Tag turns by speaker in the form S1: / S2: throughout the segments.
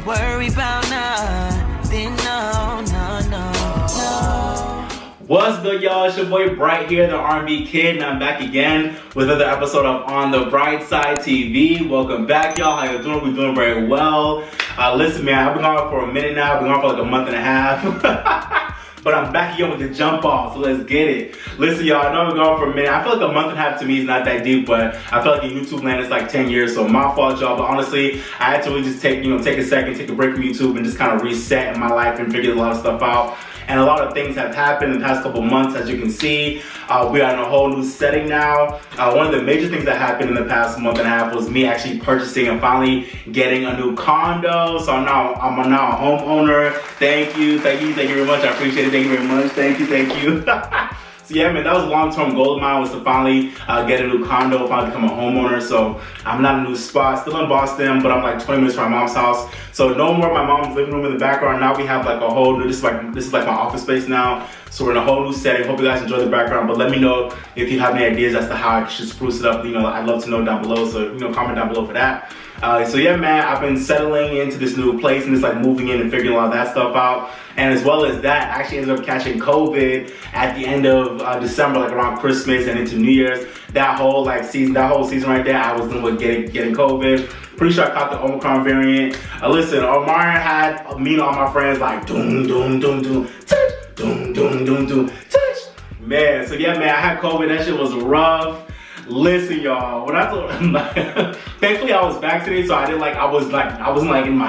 S1: worry about nothing, no, no, no, no.
S2: What's good, y'all? It's your boy Bright here, the R&B kid, and I'm back again with another episode of On the Bright Side TV. Welcome back, y'all. How you doing? We're doing very well. Listen, man, I've been gone for a minute now. I've been gone for like a month and a half. But I'm back again with the jump off, so let's get it. Listen, y'all, I know I've been gone for a minute. I feel like a month and a half to me is not that deep, but I feel like in YouTube land it's like 10 years, so my fault, y'all. But honestly, I had to really just take a second, take a break from YouTube and just kind of reset in my life and figure a lot of stuff out. And a lot of things have happened in the past couple months, as you can see. We are in a whole new setting now. One of the major things that happened in the past month and a half was me actually purchasing and finally getting a new condo. So I'm now a homeowner. Thank you very much. I appreciate it. Thank you very much. Thank you. So yeah, man, that was a long-term goal of mine, was to finally get a new condo, finally become a homeowner. So I'm not in a new spot, still in Boston, but I'm like 20 minutes from my mom's house. So no more my mom's living room in the background. Now we have like a whole new, this is like my office space now. So we're in a whole new setting. Hope you guys enjoy the background, but let me know if you have any ideas as to how I should spruce it up. You know, I'd love to know down below, so comment down below for that. So yeah, man, I've been settling into this new place and just like moving in and figuring all that stuff out. And as well as that, I actually ended up catching COVID at the end of December, like around Christmas and into New Year's. That whole season right there, I was dealing with getting COVID. Pretty sure I caught the Overgrown variant. Listen, Omar had me and all my friends like doom doom doom doom touch, doom doom doom doom touch. Man, so yeah, man, I had COVID. That shit was rough. Listen, y'all, when I told thankfully I was vaccinated, so I wasn't like in the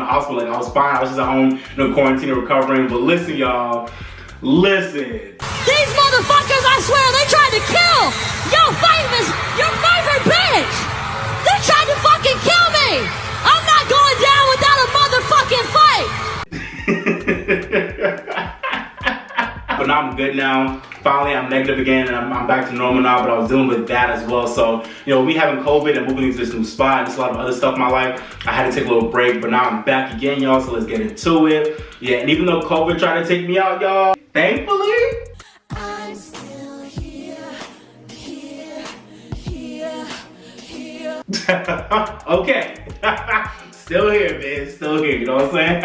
S2: hospital, like I was fine. I was just at home, quarantine and recovering. But listen, y'all, listen.
S3: These motherfuckers, I swear, they tried to kill your favorite bitch. They tried to fucking kill me. I'm not going down without a motherfucking fight.
S2: But now I'm good now. Finally, I'm negative again, and I'm back to normal now, but I was dealing with that as well. So, we having COVID and moving into this new spot and just a lot of other stuff in my life, I had to take a little break, but now I'm back again, y'all, so let's get into it. Yeah, and even though COVID tried to take me out, y'all, thankfully,
S3: I'm still here.
S2: okay. Still here, man. Still here, you know what I'm saying?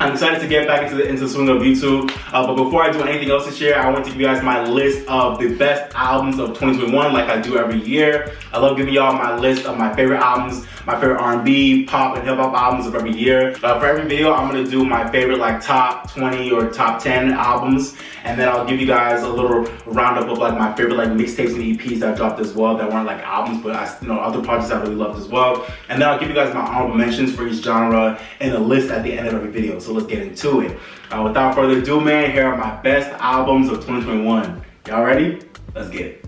S2: I'm excited to get back into the swing of YouTube. But before I do anything else this year, I want to give you guys my list of the best albums of 2021, like I do every year. I love giving y'all my list of my favorite albums, my favorite R&B, pop, and hip-hop albums of every year. For every video, I'm gonna do my favorite top 20 or top 10 albums, and then I'll give you guys a little roundup of my favorite mixtapes and EPs that dropped as well that weren't albums, but other projects I really loved as well. And then I'll give you guys my honorable mentions for each genre in a list at the end of every video. So let's get into it. Without further ado, man, here are my best albums of 2021. Y'all ready? Let's get it.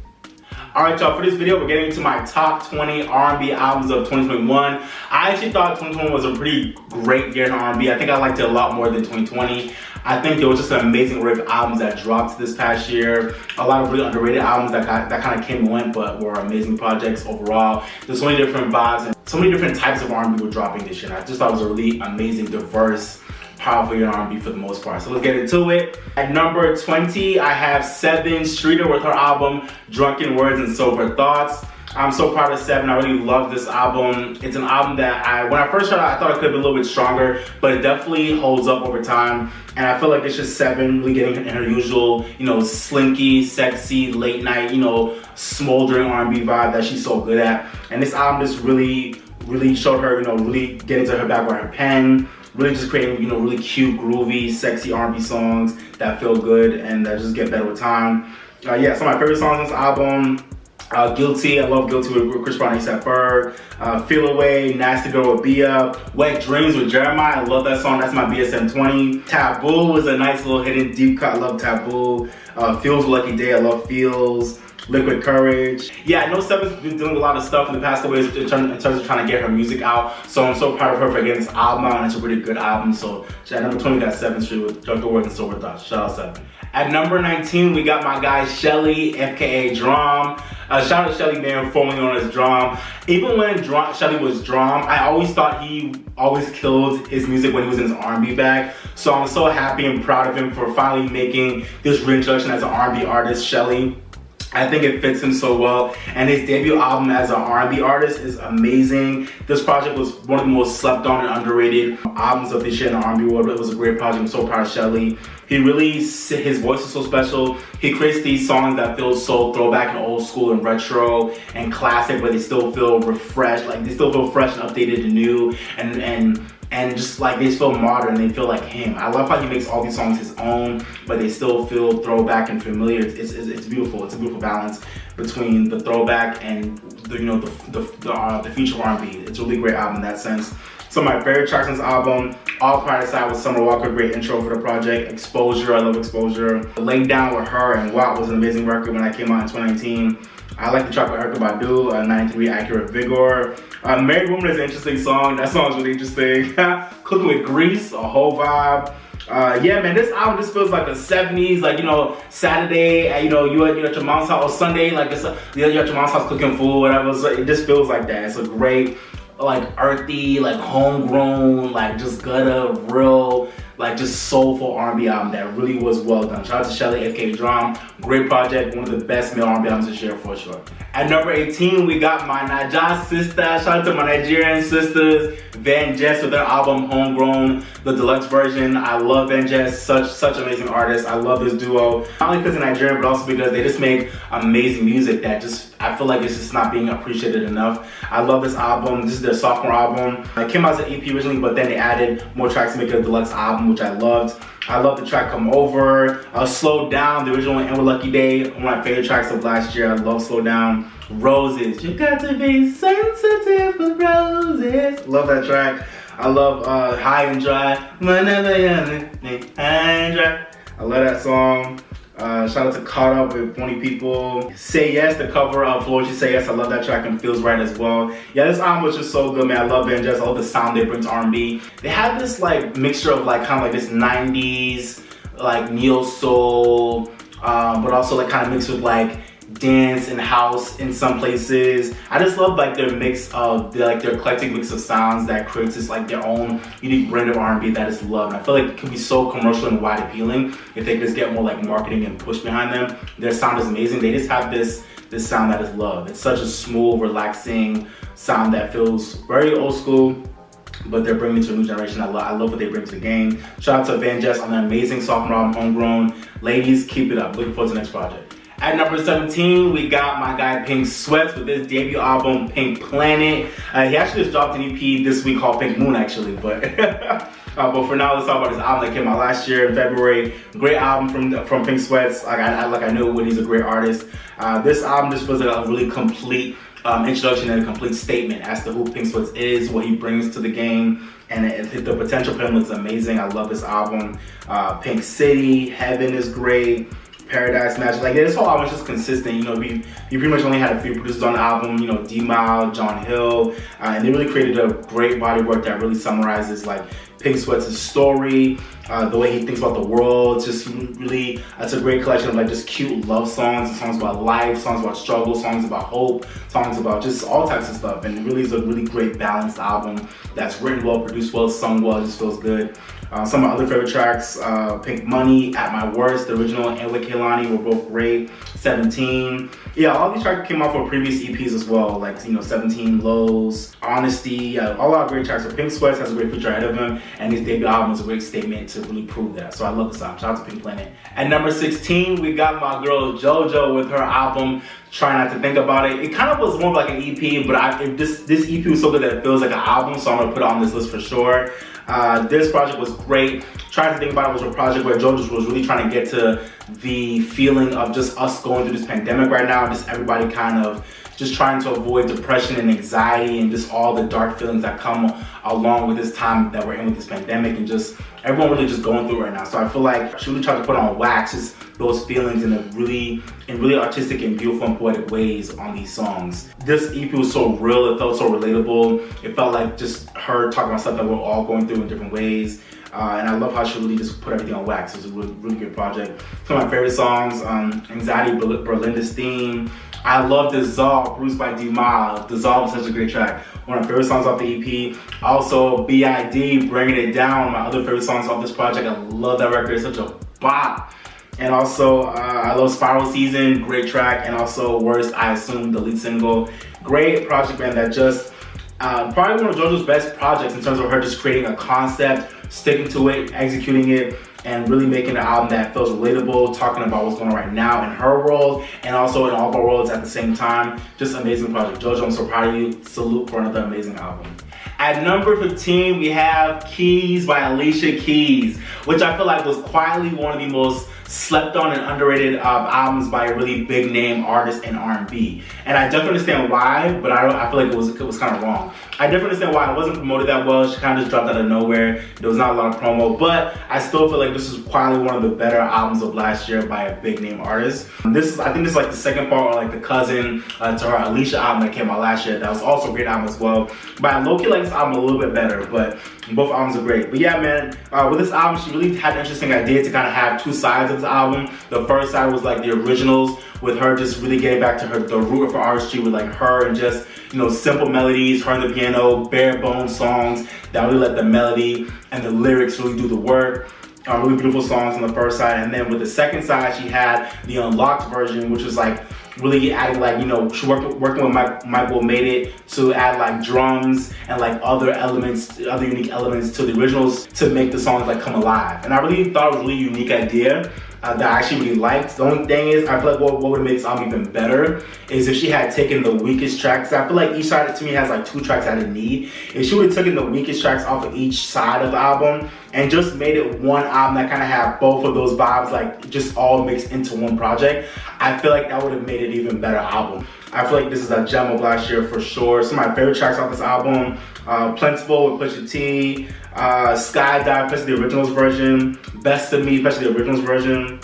S2: Alright, y'all, for this video, we're getting into my top 20 R&B albums of 2021. I actually thought 2021 was a pretty great year in R&B. I think I liked it a lot more than 2020. I think there was just an amazing array of albums that dropped this past year. A lot of really underrated albums that kind of came and went, but were amazing projects overall. There's so many different vibes and so many different types of R&B were dropping this year. And I just thought it was a really amazing, diverse, powerful year in R&B for the most part. So let's get into it. At number 20, I have Sevyn Streeter with her album Drunken, Wordz, and Sober Thoughtz. I'm so proud of Sevyn. I really love this album. It's an album that when I first heard it, I thought it could have been a little bit stronger, but it definitely holds up over time. And I feel like it's just Sevyn really getting in her usual, slinky, sexy, late night, smoldering R&B vibe that she's so good at. And this album just really showed her, really getting to her back with her pen. Really just creating, really cute, groovy, sexy R&B songs that feel good and that just get better with time. Yeah, some of my favorite songs on this album. Guilty, I love Guilty with Chris Brown and H.E.R. Feel Away, Nasty Girl with Bia. Wet Dreams with Jeremiah, I love that song, that's my BSM 20. Taboo was a nice little hidden deep cut, I love Taboo. Feels Lucky Day, I love Feels. Liquid Courage. Yeah, I know Sevyn's been doing a lot of stuff in the past couple days in terms of trying to get her music out. So I'm so proud of her for getting this album out, and it's a really good album. So at number 20, we got Sevyn Streeter with Drunken, Wordz, and Sober Thoughtz. Shout out Sevyn. At number 19, we got my guy Shelly, aka Dram. Shout out to Shelly, man, formerly known as Dram. Even when Shelly was Dram, I always thought he always killed his music when he was in his R&B bag. So I'm so happy and proud of him for finally making this reintroduction as an R&B artist, Shelly. I think it fits him so well, and his debut album as an R&B artist is amazing. This project was one of the most slept on and underrated albums of this year in the R&B world. It was a great project. I'm so proud of Shelly. His voice is so special. He creates these songs that feel so throwback and old school and retro and classic, but they still feel refreshed. Like, they still feel fresh and updated and new, and just like they feel modern. They feel like him. I love how he makes all these songs his own, but they still feel throwback and familiar. It's beautiful. It's a beautiful balance between the throwback and the future R&B. It's a really great album in that sense. Some of my favorite tracks on this album: All Pride Aside with Summer Walker, great intro for the project. Exposure, I love Exposure. Lay Down with H.E.R and WAP was an amazing record when that came out in 2019. I like the track with Erykah Badu, 93 Accurate Vigor. Married Woman is an interesting song. That song is really interesting. Cooking with Grease, a whole vibe. Yeah, man, this album just feels like a 70s, like, you know, Saturday, you know, you're at your mom's house, or Sunday, like, you're at your mom's house cooking food, whatever. So it just feels like that. It's a great, like, earthy, like, homegrown, like, just gutter, real, like, just soulful R&B album that really was well done. Shout out to Shelley, aka Dram. Great project, one of the best male R&B albums this year for sure. At number 18, we got my Naija sister. Shout out to my Nigerian sisters, VanJess, with their album Homegrown, the deluxe version. I love VanJess, such amazing artists. I love this duo, not only because they're Nigerian, but also because they just make amazing music that just, I feel like it's just not being appreciated enough. I love this album. This is their sophomore album. It came out as an EP originally, but then they added more tracks to make it a deluxe album, which I loved. I love the track Come Over, Slow Down, the original And We're Lucky Day, one of my favorite tracks of last year. I love Slow Down. Roses, you got to be sensitive with roses. Love that track. I love High and Dry. I love that song. Shout out to Caught Up with 20 People. Say Yes, the cover of Floyd Say Yes. I love that track and Feels Right as well. Yeah, this album was just so good, man. I love VanJess. I love the sound they bring to R&B. They have this like mixture of like kind of like this 90s like neo soul, but also like kind of mixed with like dance and house in some places. I just love like their mix of their eclectic mix of sounds that creates this like their own unique brand of R&B that is loved. And I feel like it could be so commercial and wide appealing if they could just get more like marketing and push behind them. Their sound is amazing. They just have this sound that is loved. It's such a smooth, relaxing sound that feels very old school, but they're bringing it to a new generation. I love what they bring to the game. Shout out to VanJess on an amazing sophomore album, Homegrown. Ladies, keep it up. Looking forward to the next project. At number 17, we got my guy Peng Sweats with his debut album, Pink Planet. He actually just dropped an EP this week called Pink Moon, actually, but but for now, let's talk about his album that came out last year in February. Great album from Peng Sweats. I knew when he's a great artist. This album just feels like a really complete introduction and a complete statement as to who Peng Sweats is, what he brings to the game, and the potential for him is amazing. I love this album. Pink City, Heaven is great. Paradise Magic, like this whole album is just consistent. You know, we pretty much only had a few producers on the album, you know, D-Mile, John Hill, and they really created a great body of work that really summarizes like Peng Sweats' story, the way he thinks about the world. Just really, it's a great collection of like just cute love songs, songs about life, songs about struggle, songs about hope, songs about just all types of stuff. And it really is a really great balanced album that's written well, produced well, sung well, just feels good. Some of my other favorite tracks, Pink Money, At My Worst, the original, and with Kehlani were both great. 17. Yeah, all these tracks came off of previous EPs as well, like, you know, 17, Lows, Honesty, all our great tracks. So Peng Sweats has a great future ahead of him, and his debut album is a great statement to really prove that. So I love this album. Shout out to Pink Planet. At number 16, we got my girl JoJo with her album, Try Not to Think About It. It kind of was more like an EP, but this EP was so good that it feels like an album, so I'm gonna put it on this list for sure. This project was great. Trying to Think About It was a project where JoJo was really trying to get to the feeling of just us going through this pandemic right now, just everybody kind of just trying to avoid depression and anxiety and just all the dark feelings that come along with this time that we're in with this pandemic, and just everyone really just going through it right now. So I feel like she really tried to put on wax just those feelings in really artistic and beautiful and poetic ways on these songs. This EP was so real, it felt so relatable. It felt like just her talking about stuff that we're all going through in different ways. And I love how she really just put everything on wax. It was a really good project. Some of my favorite songs, Anxiety, Berlinda's Theme. I love Dissolve, produced by D-Mile. Dissolve is such a great track. One of my favorite songs off the EP. Also, B.I.D, Bringing It Down, my other favorite songs off this project. I love that record, it's such a bop. And also, I love Spiral Season, great track. And also, Wordz, I Assume, the lead single. Great project, man, that just, probably one of JoJo's best projects in terms of her just creating a concept, sticking to it, executing it, and really making an album that feels relatable, talking about what's going on right now in her world and also in all of our worlds at the same time. Just amazing project. JoJo, I'm so proud of you. Salute for another amazing album. At number 15, we have Keys by Alicia Keys, which I feel like was quietly one of the most slept on and underrated albums by a really big name artist in R&B. And I definitely understand why, but I feel like it was kind of wrong. I definitely understand why it wasn't promoted that well. She kind of just dropped out of nowhere. There was not a lot of promo, but I still feel like this is quietly one of the better albums of last year by a big name artist. I think this is like the second part, or like the cousin to her Alicia album that came out last year. That was also a great album as well. But I low-key like this album a little bit better, but both albums are great. But yeah, man, with this album, she really had an interesting idea to kind of have two sides of the album. The first side was like the originals, with her just really getting back to the root of her artistry, with like her and just, you know, simple melodies, her and the piano, bare bones songs that really let the melody and the lyrics really do the work. Really beautiful songs on the first side. And then with the second side, she had the unlocked version, which was like really adding, like, you know, she working with Michael made it to add like drums and like other elements, other unique elements to the originals to make the songs like come alive. And I really thought it was a really unique idea that I actually really liked. The only thing is, I feel like what would make this album even better is if she had taken the weakest tracks. I feel like each side to me has like two tracks I didn't need. If she would have taken the weakest tracks off of each side of the album and just made it one album that kind of had both of those vibes, like just all mixed into one project, I feel like that would have made it an even better album. I feel like this is a gem of last year for sure. Some of my favorite tracks off this album, Plentiful with Pusha T, Skydive, especially the originals version, Best of Me, especially the originals version.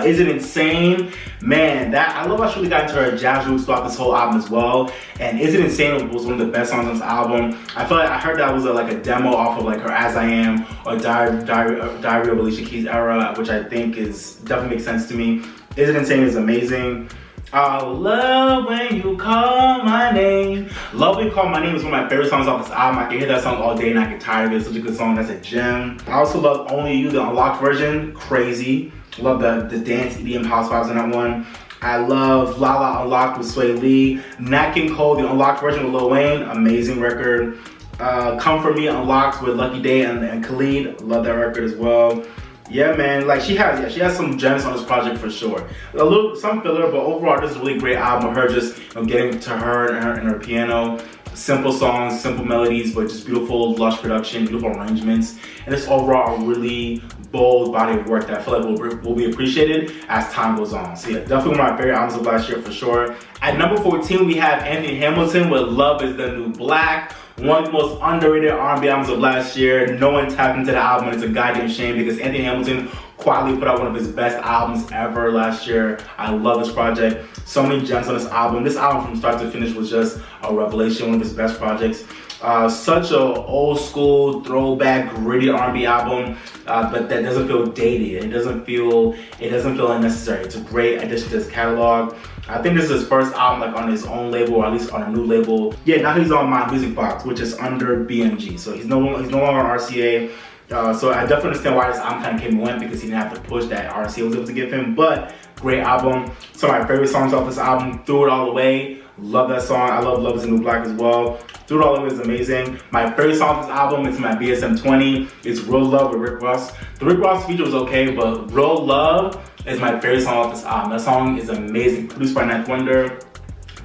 S2: Is It Insane? Man, I love how she really got into her jazz roots throughout this whole album as well. And Is It Insane was one of the best songs on this album. I feel like I heard that was like a demo off of like her As I Am or Diary of Alicia Keys era, which I think definitely makes sense to me. Is It Insane is amazing. Love When You Call My Name. Love When You Call My Name is one of my favorite songs off this album. I can hear that song all day and I get tired of it. It's such a good song. That's a gem. I also love Only You, the unlocked version. Crazy. Love the dance EDM house vibes in that one. I love La La Unlocked with Sway Lee. Nat King Cole, the unlocked version with Lil Wayne. Amazing record. Come For Me Unlocked with Lucky Day and Khalid. Love that record as well. Yeah, man, like she has some gems on this project for sure. Some filler, but overall this is a really great album of her just, you know, getting to her and her piano. Simple songs, simple melodies, but just beautiful, lush production, beautiful arrangements, and it's overall a really bold body of work that I feel like will be appreciated as time goes on. So yeah, definitely one of my favorite albums of last year for sure. At number 14, we have Anthony Hamilton with Love Is the New Black. One of the most underrated R&B albums of last year. No one tapped into the album, and it's a goddamn shame because Anthony Hamilton quietly put out one of his best albums ever last year. I love this project. So many gems on this album. This album from start to finish was just a revelation, one of his best projects. Such a old school, throwback, gritty R&B album, but that doesn't feel dated. It doesn't feel unnecessary. It's a great addition to his catalog. I think this is his first album like on his own label, or at least on a new label. Yeah, now he's on My Music Box, which is under BMG. So he's no longer on RCA. So I definitely understand why this album kind of came and went, because he didn't have to push that RCA was able to give him. But great album. Some of my favorite songs off this album, Threw It All Away. Love that song. I love Love Is the New Black as well. Threw It All Away is amazing. My favorite song off this album is my BSM 20. It's Real Love with Rick Ross. The Rick Ross feature was okay, but Real Love is my favorite song off this album. That song is amazing. Produced by Ninth Wonder.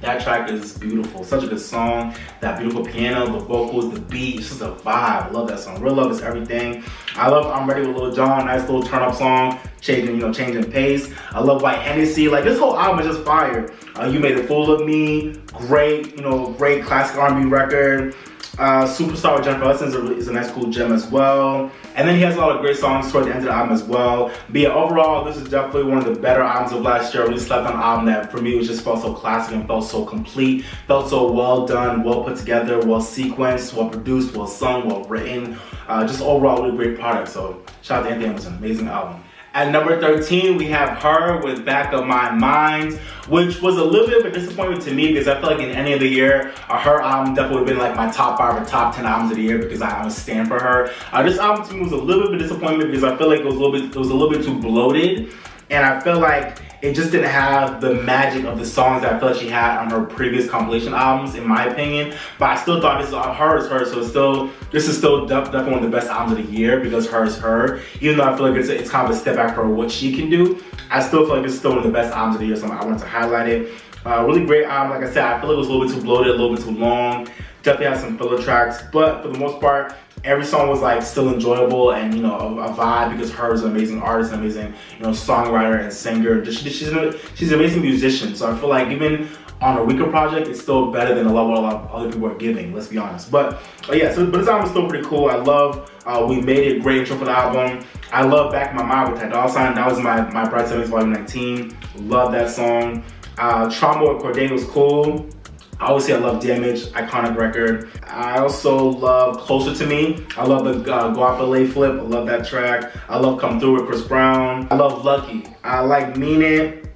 S2: That track is beautiful. Such a good song. That beautiful piano, the vocals, the beat, it's just a vibe. I love that song. Real Love is everything. I love I'm Ready with Lil Jon. Nice little turn up song. Changing pace. I love White Hennessy. Like, this whole album is just fire. You Made a Fool of Me. Great, great classic R&B record. Superstar with Jennifer Hudson is a nice cool gem as well. And then he has a lot of great songs toward the end of the album as well. But yeah, overall, this is definitely one of the better albums of last year. Really slept on an album that for me was just felt so classic and felt so complete. Felt so well done, well put together, well sequenced, well produced, well sung, well written. Just overall, really great product. So shout out to Anthony Hamilton, amazing album. At number 13, we have H.E.R. with Back of My Mind, which was a little bit of a disappointment to me because I feel like in any of the year, a H.E.R. album definitely would have been like my top 5 or top 10 albums of the year because I'm a stan for her. This album to me was a little bit of a disappointment because I feel like it was a little bit too bloated. and I feel like it just didn't have the magic of the songs that I feel like she had on her previous compilation albums, in my opinion. But I still thought this is H.E.R, so this is still definitely one of the best albums of the year because H.E.R. Even though I feel like it's kind of a step back for what she can do, I still feel like this is still one of the best albums of the year, so I wanted to highlight it. Really great album. Like I said, I feel like it was a little bit too bloated, a little bit too long. Definitely had some filler tracks, but for the most part, every song was like still enjoyable and, you know, a vibe because H.E.R is an amazing artist, an amazing, you know, songwriter and singer. She's an amazing musician. So I feel like even on a weaker project, it's still better than the level a lot of other people are giving. Let's be honest. But yeah, but this album is still pretty cool. I love We Made It, great intro for the album. I love Back in My Mind with Ty Sign. That was my Bright 70s Volume 19. Love that song. Trauma with Corday was cool. Obviously, I love Damage, iconic record. I also love Closer to Me. I love the Guapale flip. I love that track. I love Come Through with Chris Brown. I love Lucky. I like Mean It.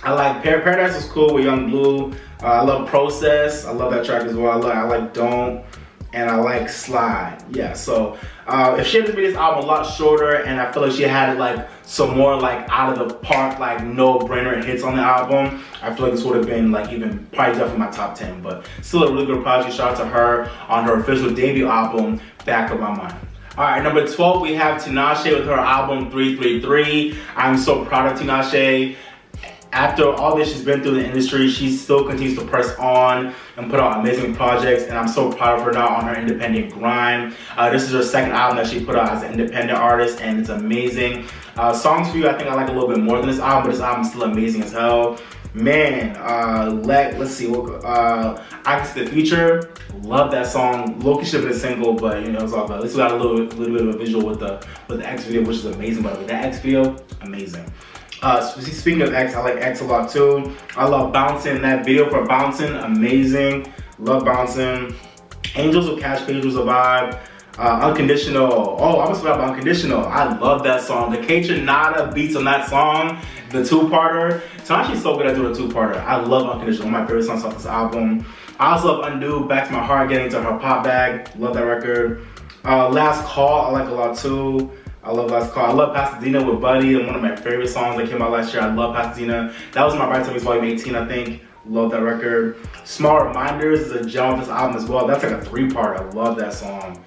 S2: I like Paradise was cool with Young Blue. I love Process. I love that track as well. I like Don't. And I like Slide. Yeah, so if she had made this album a lot shorter and I feel like she had like some more like out of the park, like no-brainer hits on the album, I feel like this would have been like even probably definitely my top 10, but still a really good project. Shout out to her on her official debut album, Back of My Mind. Alright, number 12, we have Tinashe with her album 333. I'm so proud of Tinashe. After all this she's been through in the industry, she still continues to press on and put out amazing projects, and I'm so proud of her now on her independent grind. This is her second album that she put out as an independent artist, and it's amazing. Songs for You, I think I like a little bit more than this album, but this album is still amazing as hell. Man, let's see, I Can See the Future, love that song. Loki should have been a single, but you know, it's all good. At least we got a little bit of a visual with the X video, which is amazing, by the way. That X video, amazing. Speaking of X, I like X a lot too. I love Bouncing. That video for Bouncing, amazing. Love Bouncing. Angels with Cash Page was a vibe. Unconditional. Oh, I almost forgot about Unconditional. I love that song. The K-Tronada beats on that song, the two-parter. Tinashe's so good at doing a two-parter. I love Unconditional. One of my favorite songs off this album. I also love Undo, Back to My Heart, getting into her pop bag. Love that record. Last Call, I like a lot too. I love Last Call. I love Pasadena with Buddy, and one of my favorite songs that came out last year. I love Pasadena. That was my Bright 70s Volume 18, I think. Love that record. Small Reminders is a gem of this album as well. That's like a three-part. I love that song.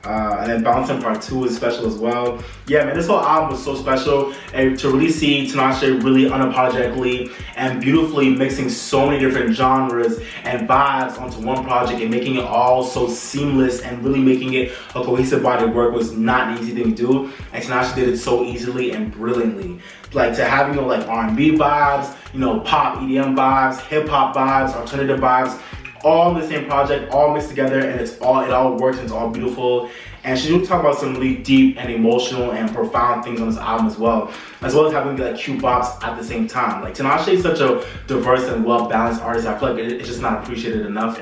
S2: And then Bouncing Part 2 is special as well. Yeah, man, this whole album was so special. And to really see Tinashe really unapologetically and beautifully mixing so many different genres and vibes onto one project and making it all so seamless and really making it a cohesive body of work was not an easy thing to do. And Tinashe did it so easily and brilliantly. Like to have, you know, like R&B vibes, you know, pop, EDM vibes, hip hop vibes, alternative vibes, all in the same project, all mixed together, and it all works and it's all beautiful. And she do talk about some really deep and emotional and profound things on this album as well as having like cute bops at the same time. Like Tinashe is such a diverse and well-balanced artist. I feel like it's just not appreciated enough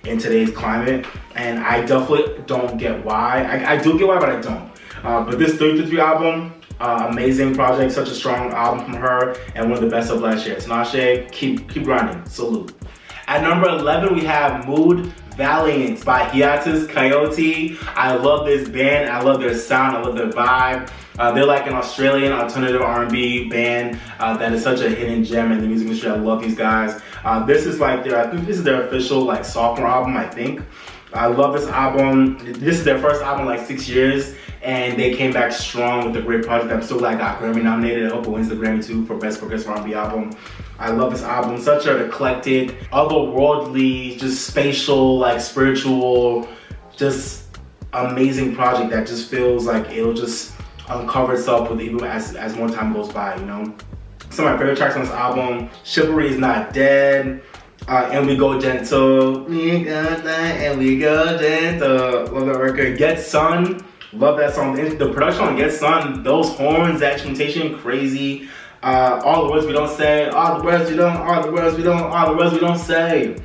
S2: in today's climate, and I definitely don't get why. I do get why, but I don't. But this 333 album, amazing project, such a strong album from her, and one of the best of last year. Tinashe, keep grinding. Salute. At number 11, we have Mood Valiant by Hiatus, Kaiyote. I love this band. I love their sound. I love their vibe. They're like an Australian alternative R&B band that is such a hidden gem in the music industry. I love these guys. This is like I think this is their official like sophomore album, I think. I love this album. This is their first album in like 6 years, and they came back strong with a great project. I'm so glad I got Grammy nominated. I hope it wins the Grammy too for Best Progressive R&B Album. I love this album. Such an eclectic, otherworldly, just spatial, like spiritual, just amazing project that just feels like it'll just uncover itself with even as more time goes by, you know? Some of my favorite tracks on this album: Chivalry Is Not Dead, And We Go Gentle, We Go and We Go Gentle. Love that record. Get Sun, love that song. The production on Get Sun, those horns, that instrumentation, crazy. All the Words We Don't Say, all the words we don't, all the words we don't, all the words we don't say.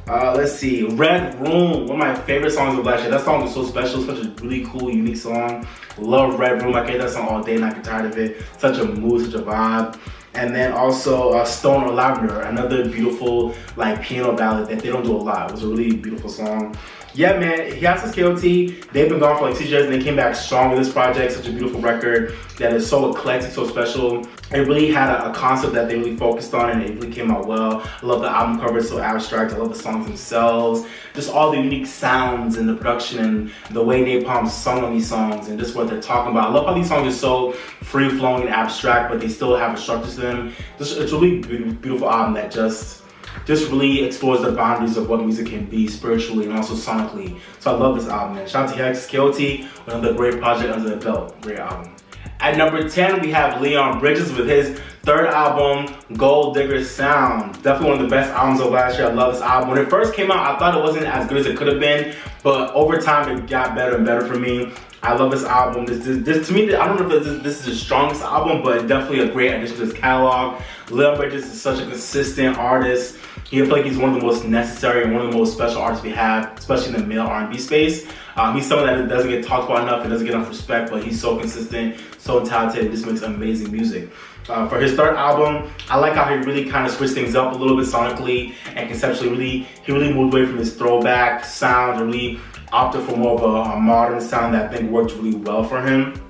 S2: Let's see, Red Room, one of my favorite songs of last year. That song was so special, such a really cool, unique song. Love Red Room. I can hear that song all day and I get tired of it. Such a mood, such a vibe. And then also Stone or Lavender, another beautiful like piano ballad that they don't do a lot. It was a really beautiful song. Yeah, man, Hiatus, Kaiyote, they've been gone for like 6 years and they came back strong with this project. Such a beautiful record that is so eclectic, so special. It really had a concept that they really focused on, and it really came out well. I love the album cover, it's so abstract. I love the songs themselves. Just all the unique sounds and the production and the way Napalm sung on these songs and just what they're talking about. I love how these songs are so free-flowing and abstract, but they still have a structure to them. It's a really beautiful album that just really explores the boundaries of what music can be spiritually and also sonically. So I love this album, man. Shout out to Hiatus, Kaiyote, another great project under the belt. Great album. At number 10, we have Leon Bridges with his third album, Gold Digger Sound. Definitely one of the best albums of last year. I love this album. When it first came out, I thought it wasn't as good as it could have been, but over time it got better and better for me. I love this album. This to me, I don't know if this is the strongest album, but definitely a great addition to this catalog. Leon Bridges is such a consistent artist. I feel like he's one of the most necessary and one of the most special artists we have, especially in the male R&B space. He's someone that doesn't get talked about enough and doesn't get enough respect, but he's so consistent, so talented, and just makes amazing music. For his third album, I like how he really kind of switched things up a little bit sonically and conceptually. He really moved away from his throwback sound and really opted for more of a modern sound that I think worked really well for him.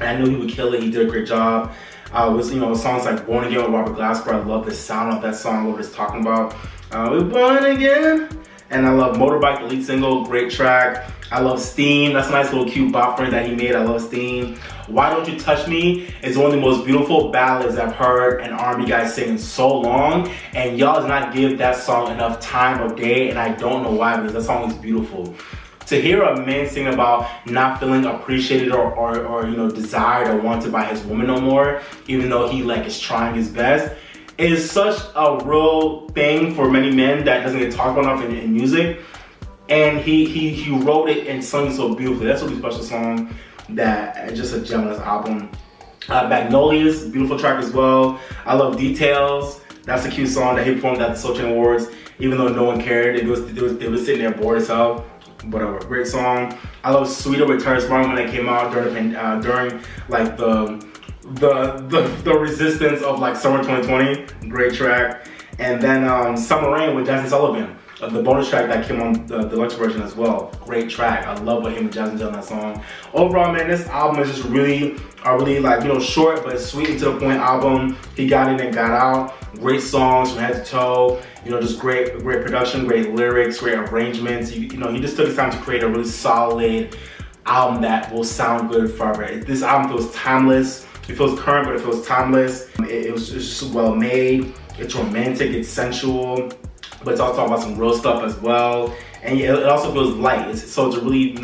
S2: And I knew he would kill it. He did a great job. With songs like Born Again with Robert Glasper, I love the sound of that song. I love what it's talking about. We're born again. And I love Motorbike, the lead single, great track. I love Steam, that's a nice little cute bop for him that he made. I love Steam. Why Don't You Touch Me is one of the most beautiful ballads I've heard an R&B guy sing in so long. And y'all did not give that song enough time of day, and I don't know why, because that song is beautiful. To hear a man sing about not feeling appreciated or desired or wanted by his woman no more, even though he is trying his best, is such a real thing for many men that doesn't get talked about enough in music. And he wrote it and sung it so beautifully. That's a really special song that is just a gem on this album. Magnolias, beautiful track as well. I love Details. That's a cute song that he performed at the Soul Train Awards, even though no one cared. They were sitting there bored as hell. Whatever, great song. I love Sweeter with Terrence Martin when it came out during the resistance of Summer 2020. Great track. And then Summer Rain with Jazmine Sullivan, the bonus track that came on the deluxe version as well. Great track. I love what him and Jazmine did on that song. Overall, man, this album is just really short but sweet and to the point album. He got in and got out. Great songs from head to toe. Just great production, great lyrics, great arrangements. He just took his time to create a really solid album that will sound good forever. This album feels timeless. It feels current, but it feels timeless. It's just well made. It's romantic, it's sensual, but it's also about some real stuff as well. And it also feels light. So it's a really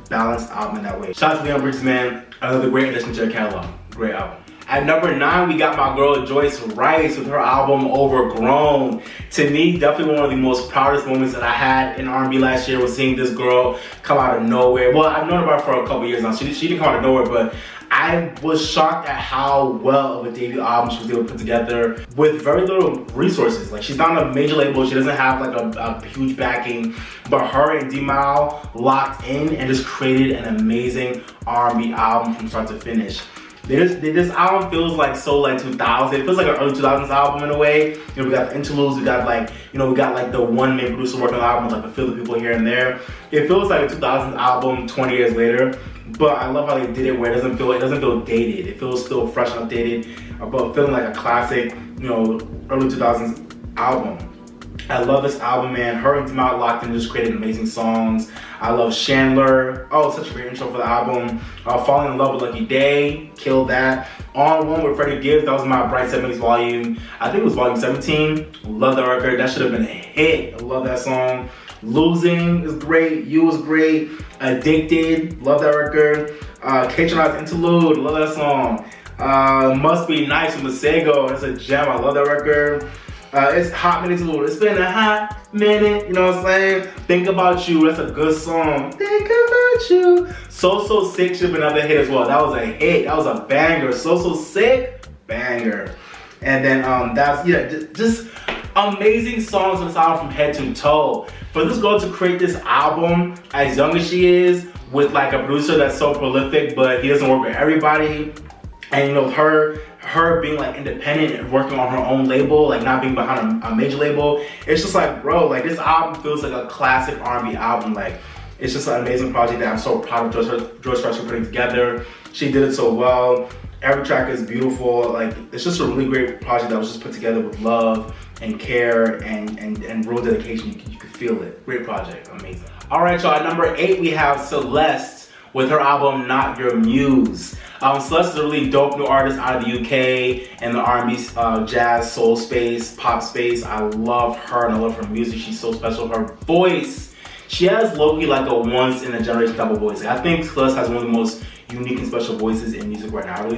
S2: balanced album in that way. Shout out to Leon Bridges, man. Another great addition to your catalog. Great album. At number 9, we got my girl Joyce Wrice with her album Overgrown. To me, definitely one of the most proudest moments that I had in R&B last year was seeing this girl come out of nowhere. Well, I've known about her for a couple years now. She didn't come out of nowhere, but I was shocked at how well of a debut album she was able to put together with very little resources. She's not on a major label, she doesn't have a huge backing, but her and D-Mal locked in and just created an amazing R&B album from start to finish. This album feels so 2000. It feels like an early 2000s album in a way. We got the interludes, we got the one main producer working on the album, a few people here and there. It feels like a 2000s album 20 years later. But I love how they did it where it doesn't feel dated. It feels still fresh and updated, but feeling like a classic, early 2000s album. I love this album, man. Her and D-Mal locked in just created amazing songs. I love Chandler. Oh, such a great intro for the album. Falling in Love with Lucky Day, killed that. On One with Freddie Gibbs, that was my Bright 70s volume. I think it was volume 17. Love that record. That should have been a hit. I love that song. Losing is great. You was great. Addicted, love that record. K-Tron's Interlude, love that song. Must Be Nice with Masego, that's a gem. I love that record. It's Hot Minute Interlude. It's been a hot minute, you know what I'm saying? Think About You, that's a good song. Think About You. So Sick should have been another hit as well. That was a hit. That was a banger. So Sick, banger. And then just amazing songs on this album from head to toe. For this girl to create this album as young as she is, with a producer that's so prolific, but he doesn't work with everybody, and her being independent and working on her own label, not being behind a major label, it's just bro, this album feels like a classic R&B album. It's just an amazing project that I'm so proud of Joyce Wrice for putting together. She did it so well. Every track is beautiful. Like, it's just a really great project that was just put together with love and care and real dedication. You can feel it. Great project, amazing. All right, y'all, at number 8 we have Celeste with her album Not Your Muse. Celeste is a really dope new artist out of the UK and the R&B jazz, soul space, pop space. I love her and I love her music. She's so special. Her voice, she has low-key like a once in a generation type of voice. I think Celeste has one of the most unique and special voices in music right now.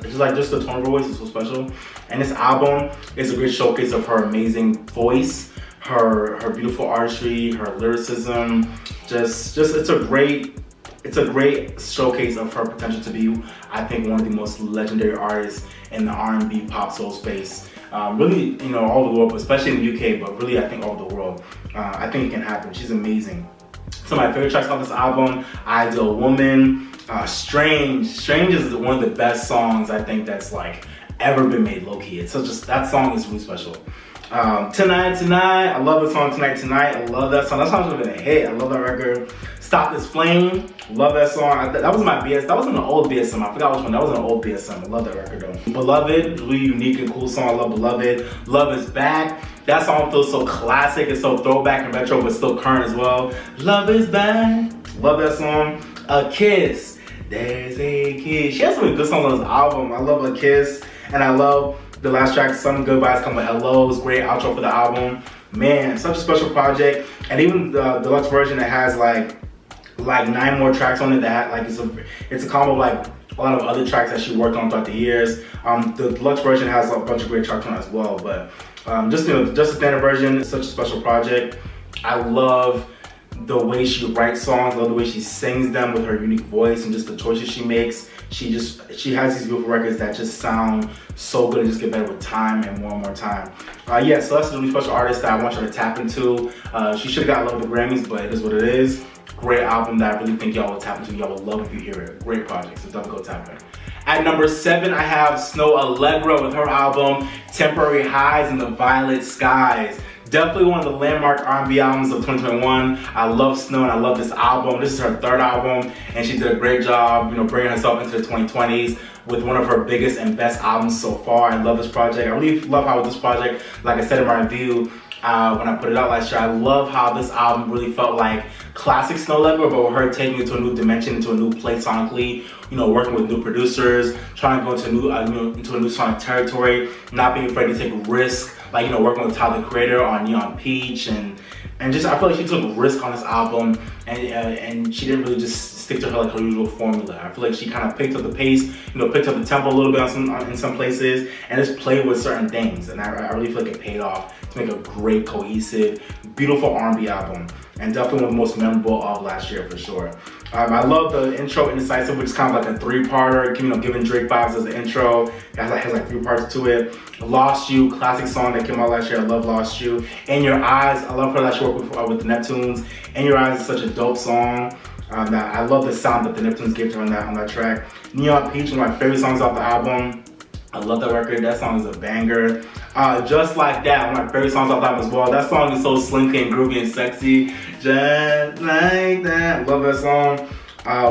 S2: Just the tone of her voice is so special. And this album is a great showcase of her amazing voice, her beautiful artistry, her lyricism. It's a great showcase of her potential to be, I think, one of the most legendary artists in the R&B pop soul space. Really, all over the world, but especially in the UK, but really I think all over the world. I think it can happen. She's amazing. Some of my favorite tracks on this album: Ideal Woman, Strange. Strange is one of the best songs I think that's like ever been made, low-key. That song is really special. Tonight, I love the song Tonight. I love that song. That song's been a hit. I love that record. Stop This Flame, love that song. That was my BS. That wasn't an old BSM. I forgot which one. That was an old BSM. I love that record though. Beloved, really unique and cool song. I love Beloved. Love Is Back. That song feels so classic. It's so throwback and retro, but still current as well. Love Is Back. Love that song. A Kiss. There's a Kiss. She has some good songs on this album. I love A Kiss, and I love the last track, Some Goodbyes Come With Hellos. Great outro for the album. Man, such a special project. And even the deluxe version that has like 9 more tracks on it that it's a combo of like a lot of other tracks that she worked on throughout the years. The deluxe version has a bunch of great tracks on it as well, but just the standard version is such a special project. I love the way she writes songs, I love the way she sings them with her unique voice and just the choices she makes. She has these beautiful records that just sound so good and just get better with time and more time. Yeah, Celeste is a really special artist that I want you to tap into. She should have got a lot of the Grammys, but it is what it is. Great album that I really think y'all will tap into. Y'all will love if you hear it. Great project, so definitely go tap in. At number 7, I have Snoh Aalegra with her album Temporary Highs in the Violet Skies. Definitely one of the landmark R&B albums of 2021. I love Snoh and I love this album. This is her 3rd album and she did a great job, bringing herself into the 2020s with one of her biggest and best albums so far. I love this project. I really love how this project, like I said in my review, when I put it out last year, I love how this album really felt like classic Snoh Aalegra, but with her taking it to a new dimension, into a new place sonically, working with new producers, trying to go into a new sonic territory, not being afraid to take risks, like working with Tyler the Creator on Neon Peach, and just I feel like she took risk on this album, and she didn't really just stick to her like her usual formula. I feel like she kind of picked up the pace, picked up the tempo a little bit in some places, and just played with certain things, and I really feel like it paid off to make a great, cohesive, beautiful R&B album, and definitely one of the most memorable of last year for sure. I love the intro, Indecisive, which is kind of like a 3-parter, giving Drake vibes as the intro. It has like 3 parts to it. Lost You, classic song that came out last year. I love Lost You. In Your Eyes, I love her that she worked with the Neptunes. In Your Eyes is such a dope song. I love the sound that the Neptunes gave to her on that track. Neon Peach, one of my favorite songs off the album. I love that record. That song is a banger. Just Like That, one of my favorite songs off the album as well. That song is so slinky and groovy and sexy. Just Like That. Love that song.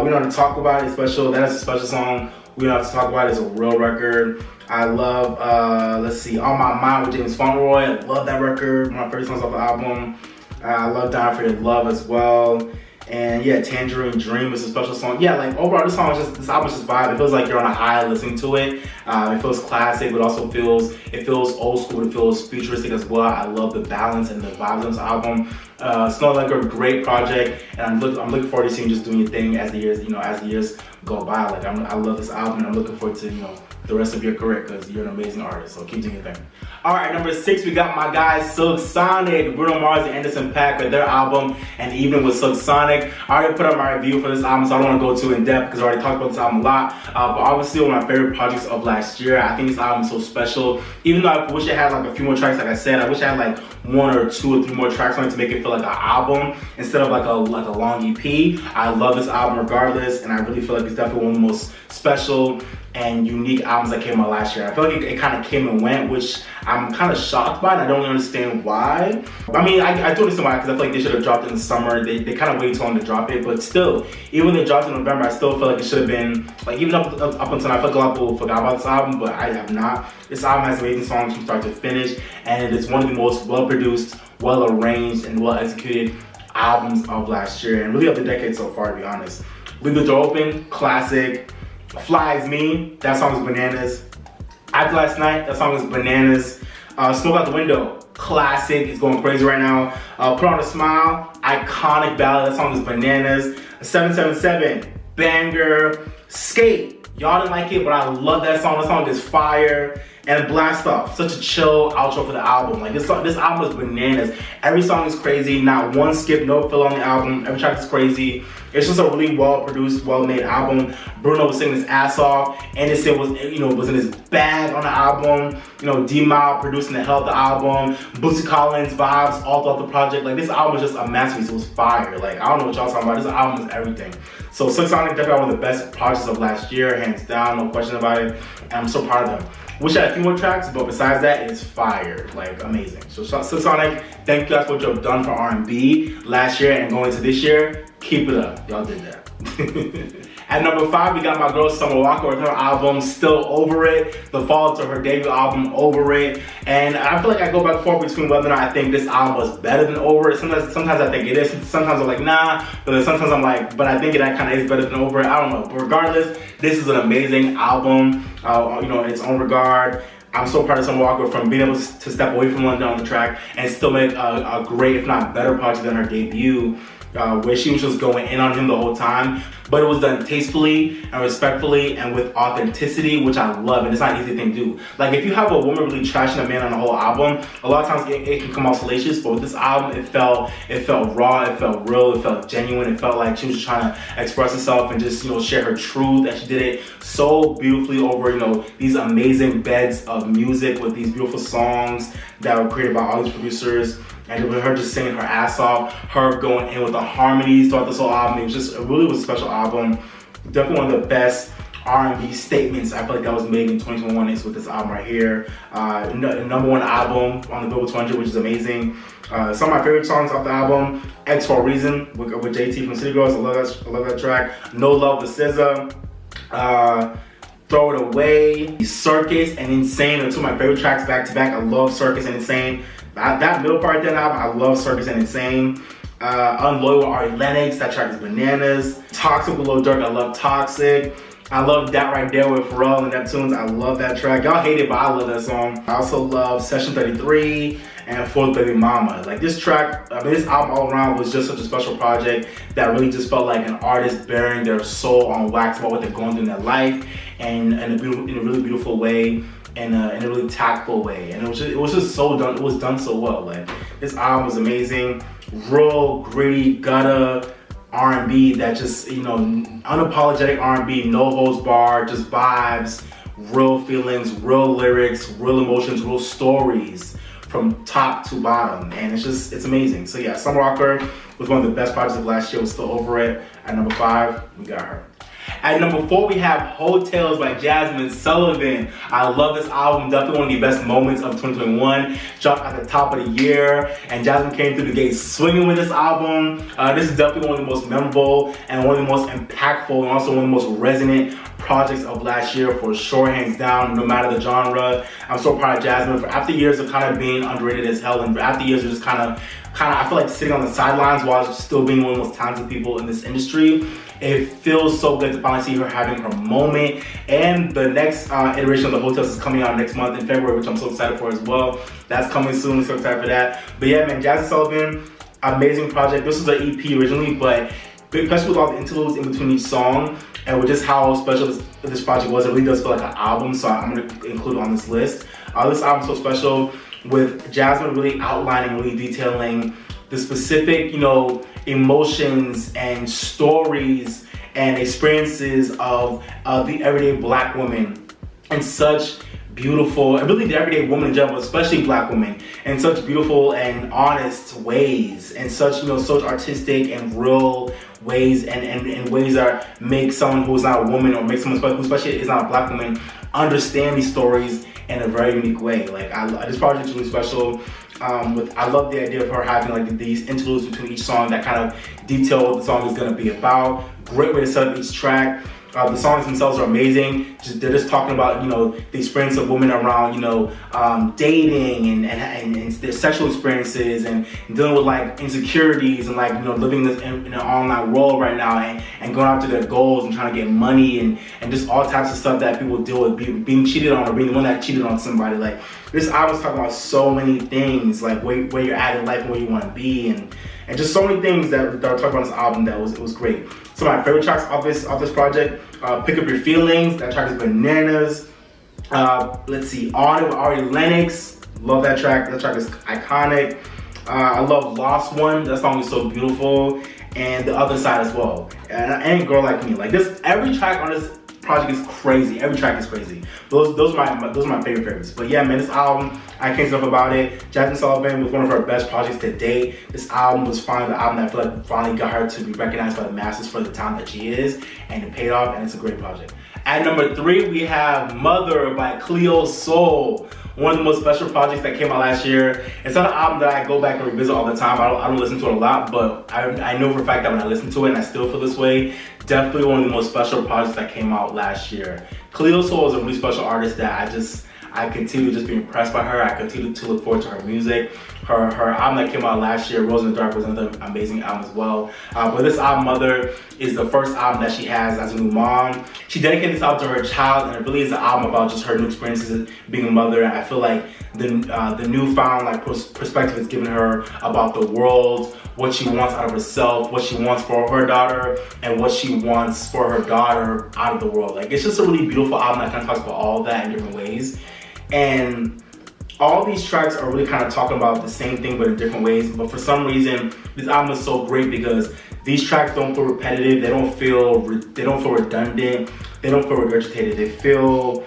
S2: We Don't Have to Talk About It. Special. That is a special song. We Don't Have to Talk About It. It's a real record. I love, On My Mind with James Fauntleroy. I love that record. One of my favorite songs off the album. I love Dying For Your Love as well. And yeah, Tangerine Dream is a special song. Yeah, like overall this album is just vibe. It feels like you're on a high listening to it. It feels classic, but also feels old school. It feels futuristic as well. I love the balance and the vibes of this album. Snoh Aalegra, great project, and I'm looking forward to seeing you just doing your thing as the years go by. Like I love this album, and I'm looking forward to the rest of your career because you're an amazing artist. So keep doing your thing. All right, number 6, we got my guys Silk Sonic, Bruno Mars and Anderson .Paak with their album And Even with Silk Sonic. I already put up my review for this album, so I don't want to go too in depth because I already talked about this album a lot. But obviously one of my favorite projects of last year. I think this album is so special. Even though I wish it had like a few more tracks, like I said, I wish I had like 1 or 2 or 3 more tracks on it to make it feel like an album instead of like a long EP. I love this album regardless, and I really feel like it's definitely one of the most special and unique albums that came out last year. I feel like it kind of came and went, which I'm kind of shocked by, and I don't really understand why. I mean, I do understand why, because I feel like they should have dropped it in the summer. They kind of waited too long to drop it, but still, even when they dropped it in November, I still feel like it should have been, like, even up until now, I feel like a lot of people forgot about this album, but I have not. This album has amazing songs from start to finish, and it's one of the most well-produced, well-arranged, and well-executed albums of last year, and really of the decade so far, to be honest. Leave the Door Open, classic. Fly As Me, that song is bananas. After Last Night, that song is bananas. Smoke Out the Window, classic, it's going crazy right now. Put On a Smile, iconic ballad, that song is bananas. 777, banger. Skate, y'all didn't like it, but I love that song is fire. And Blast Off, such a chill outro for the album. Like this album is bananas. Every song is crazy, not one skip, no fill on the album. Every track is crazy. It's just a really well-produced, well-made album. Bruno was singing his ass off. Anderson was, was in his bag on the album. D-Mile producing the hell of the album. Bootsy Collins vibes all throughout the project. Like this album was just a masterpiece. It was fire. Like I don't know what y'all talking about. This album is everything. So Silk Sonic definitely one of the best projects of last year, hands down, no question about it. And I'm so proud of them. Wish I had a few more tracks, but besides that, it's fire, like amazing. So Silk Sonic, thank you guys for what you have done for R&B last year and going into this year. Keep it up, y'all did that. At number 5, we got my girl Summer Walker with her album Still Over It, the follow-up to her debut album Over It. And I feel like I go back and forth between whether or not I think this album was better than Over It. Sometimes I think it is, sometimes I'm like nah, but then sometimes I'm like, but I think it kind of is better than Over It. I don't know, but regardless, this is an amazing album, in its own regard. I'm so proud of Summer Walker from being able to step away from London on the track and still make a great, if not better project than her debut. Where she was just going in on him the whole time, but it was done tastefully and respectfully and with authenticity, which I love, and it's not an easy thing to do. Like if you have a woman really trashing a man on the whole album, a lot of times it can come off salacious, but with this album it felt raw, it felt real, it felt genuine, it felt like she was just trying to express herself and just share her truth, and she did it so beautifully over these amazing beds of music with these beautiful songs that were created by all these producers. And with her just singing her ass off, her going in with the harmonies throughout this whole album, it really was a special album. Definitely one of the best R&B statements I feel like that was made in 2021 is with this album right here. Number 1 album on the Billboard 200, which is amazing. Some of my favorite songs off the album: X for a Reason with JT from City Girls, I love that track. No Love with SZA. Throw It Away, Circus, and Insane are two of my favorite tracks back to back. I love Circus and Insane. That middle part of that album, I love Circus and Insane. Unloyal with Ari Lennox, that track is bananas. Toxic with Lil Durk, I love Toxic. I love That Right There with Pharrell and Neptunes, I love that track. Y'all hate it, but I love that song. I also love Session 33 and Fourth Baby Mama. Like this track, this album all around was just such a special project that really just felt like an artist bearing their soul on wax about what they're going through in their life, and in a really beautiful way. In a really tactful way, and it was just so done. It was done so well. Like this album was amazing, real gritty gutter R&B that just unapologetic R&B, no holds barred, just vibes, real feelings, real lyrics, real emotions, real stories from top to bottom, and it's amazing. So yeah, Summer Walker was one of the best projects of last year. Was Still Over It. At number 5, we got her. At number 4, we have Hotels by Jazmine Sullivan. I love this album, definitely one of the best moments of 2021. Dropped at the top of the year, and Jazmine came through the gate swinging with this album. This is definitely one of the most memorable and one of the most impactful and also one of the most resonant projects of last year for sure, hands down, no matter the genre. I'm so proud of Jazmine for after years of kind of being underrated as hell, and after years of just kind of I feel like sitting on the sidelines while still being one of the most talented people in this industry. It feels so good to finally see her having her moment, and the next iteration of the Hotels is coming out next month in February, which I'm so excited for as well. That's coming soon, so excited for that. But yeah, man, Jazmine Sullivan, amazing project. This was an EP originally, but especially with all the interludes in between each song, and with just how special this project was, it really does feel like an album, so I'm going to include it on this list. This album is so special, with Jazmine really outlining, really detailing the specific, emotions and stories and experiences of the everyday Black woman in such beautiful, and really the everyday woman in general, especially black women, in such beautiful and honest ways, and such, you know, such artistic and real ways, and ways that make someone who's not a woman, or make someone who especially is not a black woman, understand these stories in a very unique way. Like, this project is really special. I love the idea of her having like these interludes between each song that kind of detail what the song is going to be about. Great way to set up each track. The songs themselves are amazing. They're just talking about, you know, the experience of women around, you know, dating and their sexual experiences, and dealing with like insecurities, and like, you know, living this in an online world right now, and going after their goals and trying to get money, and just all types of stuff that people deal with, being cheated on, or being the one that cheated on somebody. Like, this album's talking about so many things, like where you're at in life and where you want to be, and just so many things that are talked about on this album that it was great. Some of my favorite tracks off this project, Pick Up Your Feelings, that track is bananas. Let's see, On It with Ari Lennox, love that track is iconic. I love Lost One, that song is so beautiful, and The Other Side as well. And Girl Like Me, like this, every track on this project is crazy. Every track is crazy. Those are my favorite favorites. But yeah, man, this album, I can't say enough about it. Jazmine Sullivan was one of her best projects to date. This album was finally the album that I feel like finally got her to be recognized by the masses for the talent that she is, and it paid off, and it's a great project. At number 3, we have Mother by Cleo Sol. One of the most special projects that came out last year. It's not an album that I go back and revisit all the time. I don't listen to it a lot, but I know for a fact that when I listen to it, and I still feel this way, definitely one of the most special projects that came out last year. Cleo Sol is a really special artist that I continue to just be impressed by her. I continue to look forward to her music. Her album that came out last year, Rose in the Dark, was another amazing album as well. But this album, Mother, is the first album that she has as a new mom. She dedicated this album to her child, and it really is an album about just her new experiences being a mother. And I feel like the newfound like perspective it's given her about the world, what she wants out of herself, what she wants for her daughter, and what she wants for her daughter out of the world. Like, it's just a really beautiful album that kind of talks about all of that in different ways. And all these tracks are really kind of talking about the same thing but in different ways. But for some reason, this album is so great because these tracks don't feel repetitive. They don't feel redundant. They don't feel regurgitated. They feel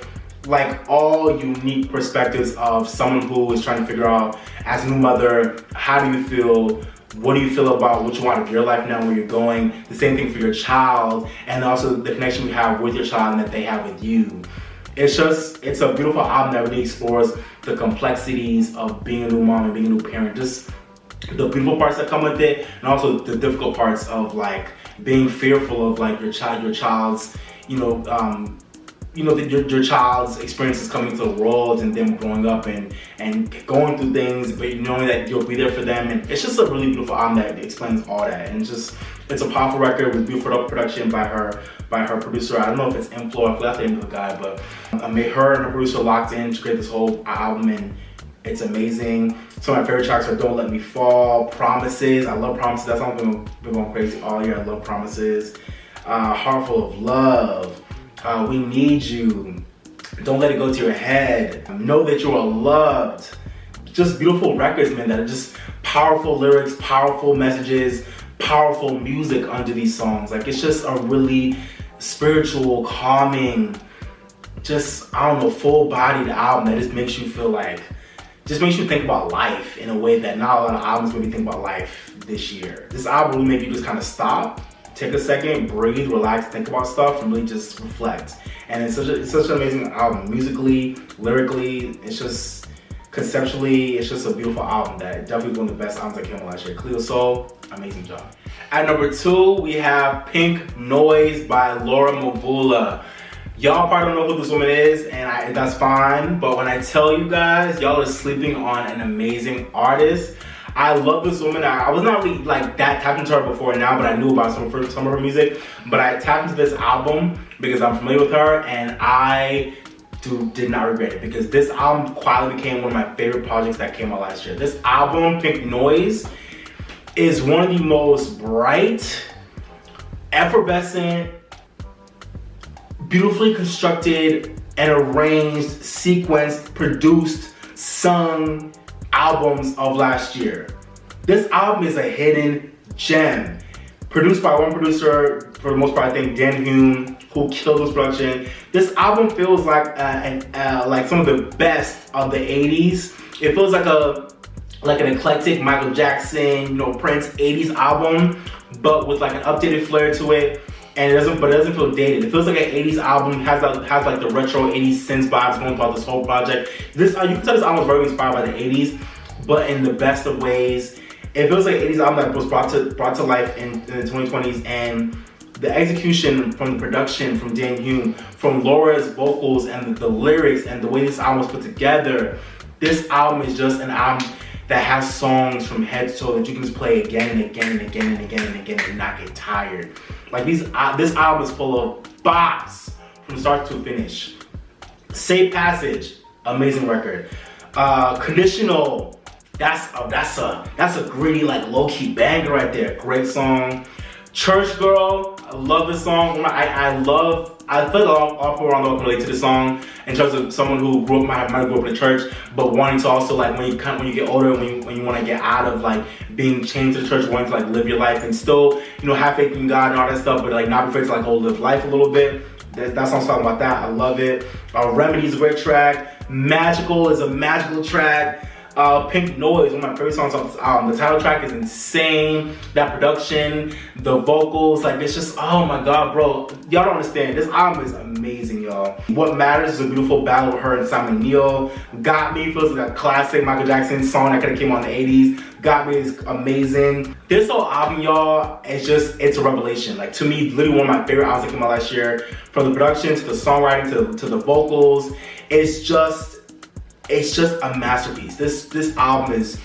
S2: like all unique perspectives of someone who is trying to figure out, as a new mother, how do you feel? What do you feel about what you want of your life now, where you're going? The same thing for your child, and also the connection you have with your child and that they have with you. It's a beautiful album that really explores the complexities of being a new mom and being a new parent. Just the beautiful parts that come with it, and also the difficult parts of like being fearful of like your child's, your child's experiences coming to the world, and them growing up and going through things, but knowing that you'll be there for them. And it's just a really beautiful album that explains all that. And it's a powerful record with beautiful production by her producer. I don't know if it's Mvula, I forgot the name of the guy, but I made her and her producer locked in to create this whole album, and it's amazing. Some of my favorite tracks are Don't Let Me Fall, Promises. I love Promises. That song's been going crazy all year. I love Promises. Heart Full of Love. We Need You. Don't Let It Go to Your Head. Know That You Are Loved. Just beautiful records, man, that are just powerful lyrics, powerful messages, powerful music under these songs. Like, it's just a really spiritual, calming, just, I don't know, full-bodied album that just makes you feel like, just makes you think about life in a way that not a lot of albums made me think about life this year. This album really made you just kind of stop, take a second, breathe, relax, think about stuff, and really just reflect. And it's such an amazing album. Musically, lyrically, it's just, conceptually, it's just a beautiful album that definitely one of the best albums that came out last year. Cleo Sol, amazing job. At number 2, we have Pink Noise by Mvula. Y'all probably don't know who this woman is, and that's fine, but when I tell you guys, y'all are sleeping on an amazing artist. I love this woman. I was not really like that tapped into her before now, but I knew about some of her music. But I tapped into this album because I'm familiar with her, and I did not regret it, because this album quietly became one of my favorite projects that came out last year. This album, Pink Noise, is one of the most bright, effervescent, beautifully constructed and arranged, sequenced, produced, sung albums of last year. This album is a hidden gem. Produced by one producer, for the most part, I think Dan Hume, who killed this production. This album feels like like some of the best of the 80s. It feels like an eclectic Michael Jackson, you know, Prince 80s album, but with like an updated flair to it. And it doesn't feel dated. It feels like an 80s album, has like the retro 80s synth vibes going throughout this whole project. This, you can tell this album was very inspired by the 80s, but in the best of ways. It feels like an 80s album that was brought to life in the 2020s, and the execution from the production, from Dan Hume, from Laura's vocals and the lyrics and the way this album was put together. This album is just an album that has songs from head to toe that you can just play again and again and again and again and again and not get tired. Like this album is full of bops from start to finish. Safe Passage, amazing record. Conditional, that's a gritty, like low-key banger right there. Great song. Church Girl, I love this song. I feel like all people around the world can relate to this song in terms of someone who might grew up in the church, but wanting to also, like, when you get older, when you want to get out of like being chained to the church, wanting to like live your life and still, you know, have faith in God and all that stuff, but like not be afraid to like live life a little bit. That song's talking about that. I love it. Remedy is a great track. Magical is a magical track. Pink Noise, one of my favorite songs off this album. The title track is insane. That production, the vocals, like it's just, oh my god, bro. Y'all don't understand. This album is amazing, y'all. What Matters is a beautiful ballad with her and Simon Neil. Got Me feels like a classic Michael Jackson song that could have came out in the 80s. Got Me is amazing. This whole album, y'all, it's a revelation. Like, to me, literally one of my favorite albums that came out last year. From the production to the songwriting to the vocals, it's just a masterpiece. This album is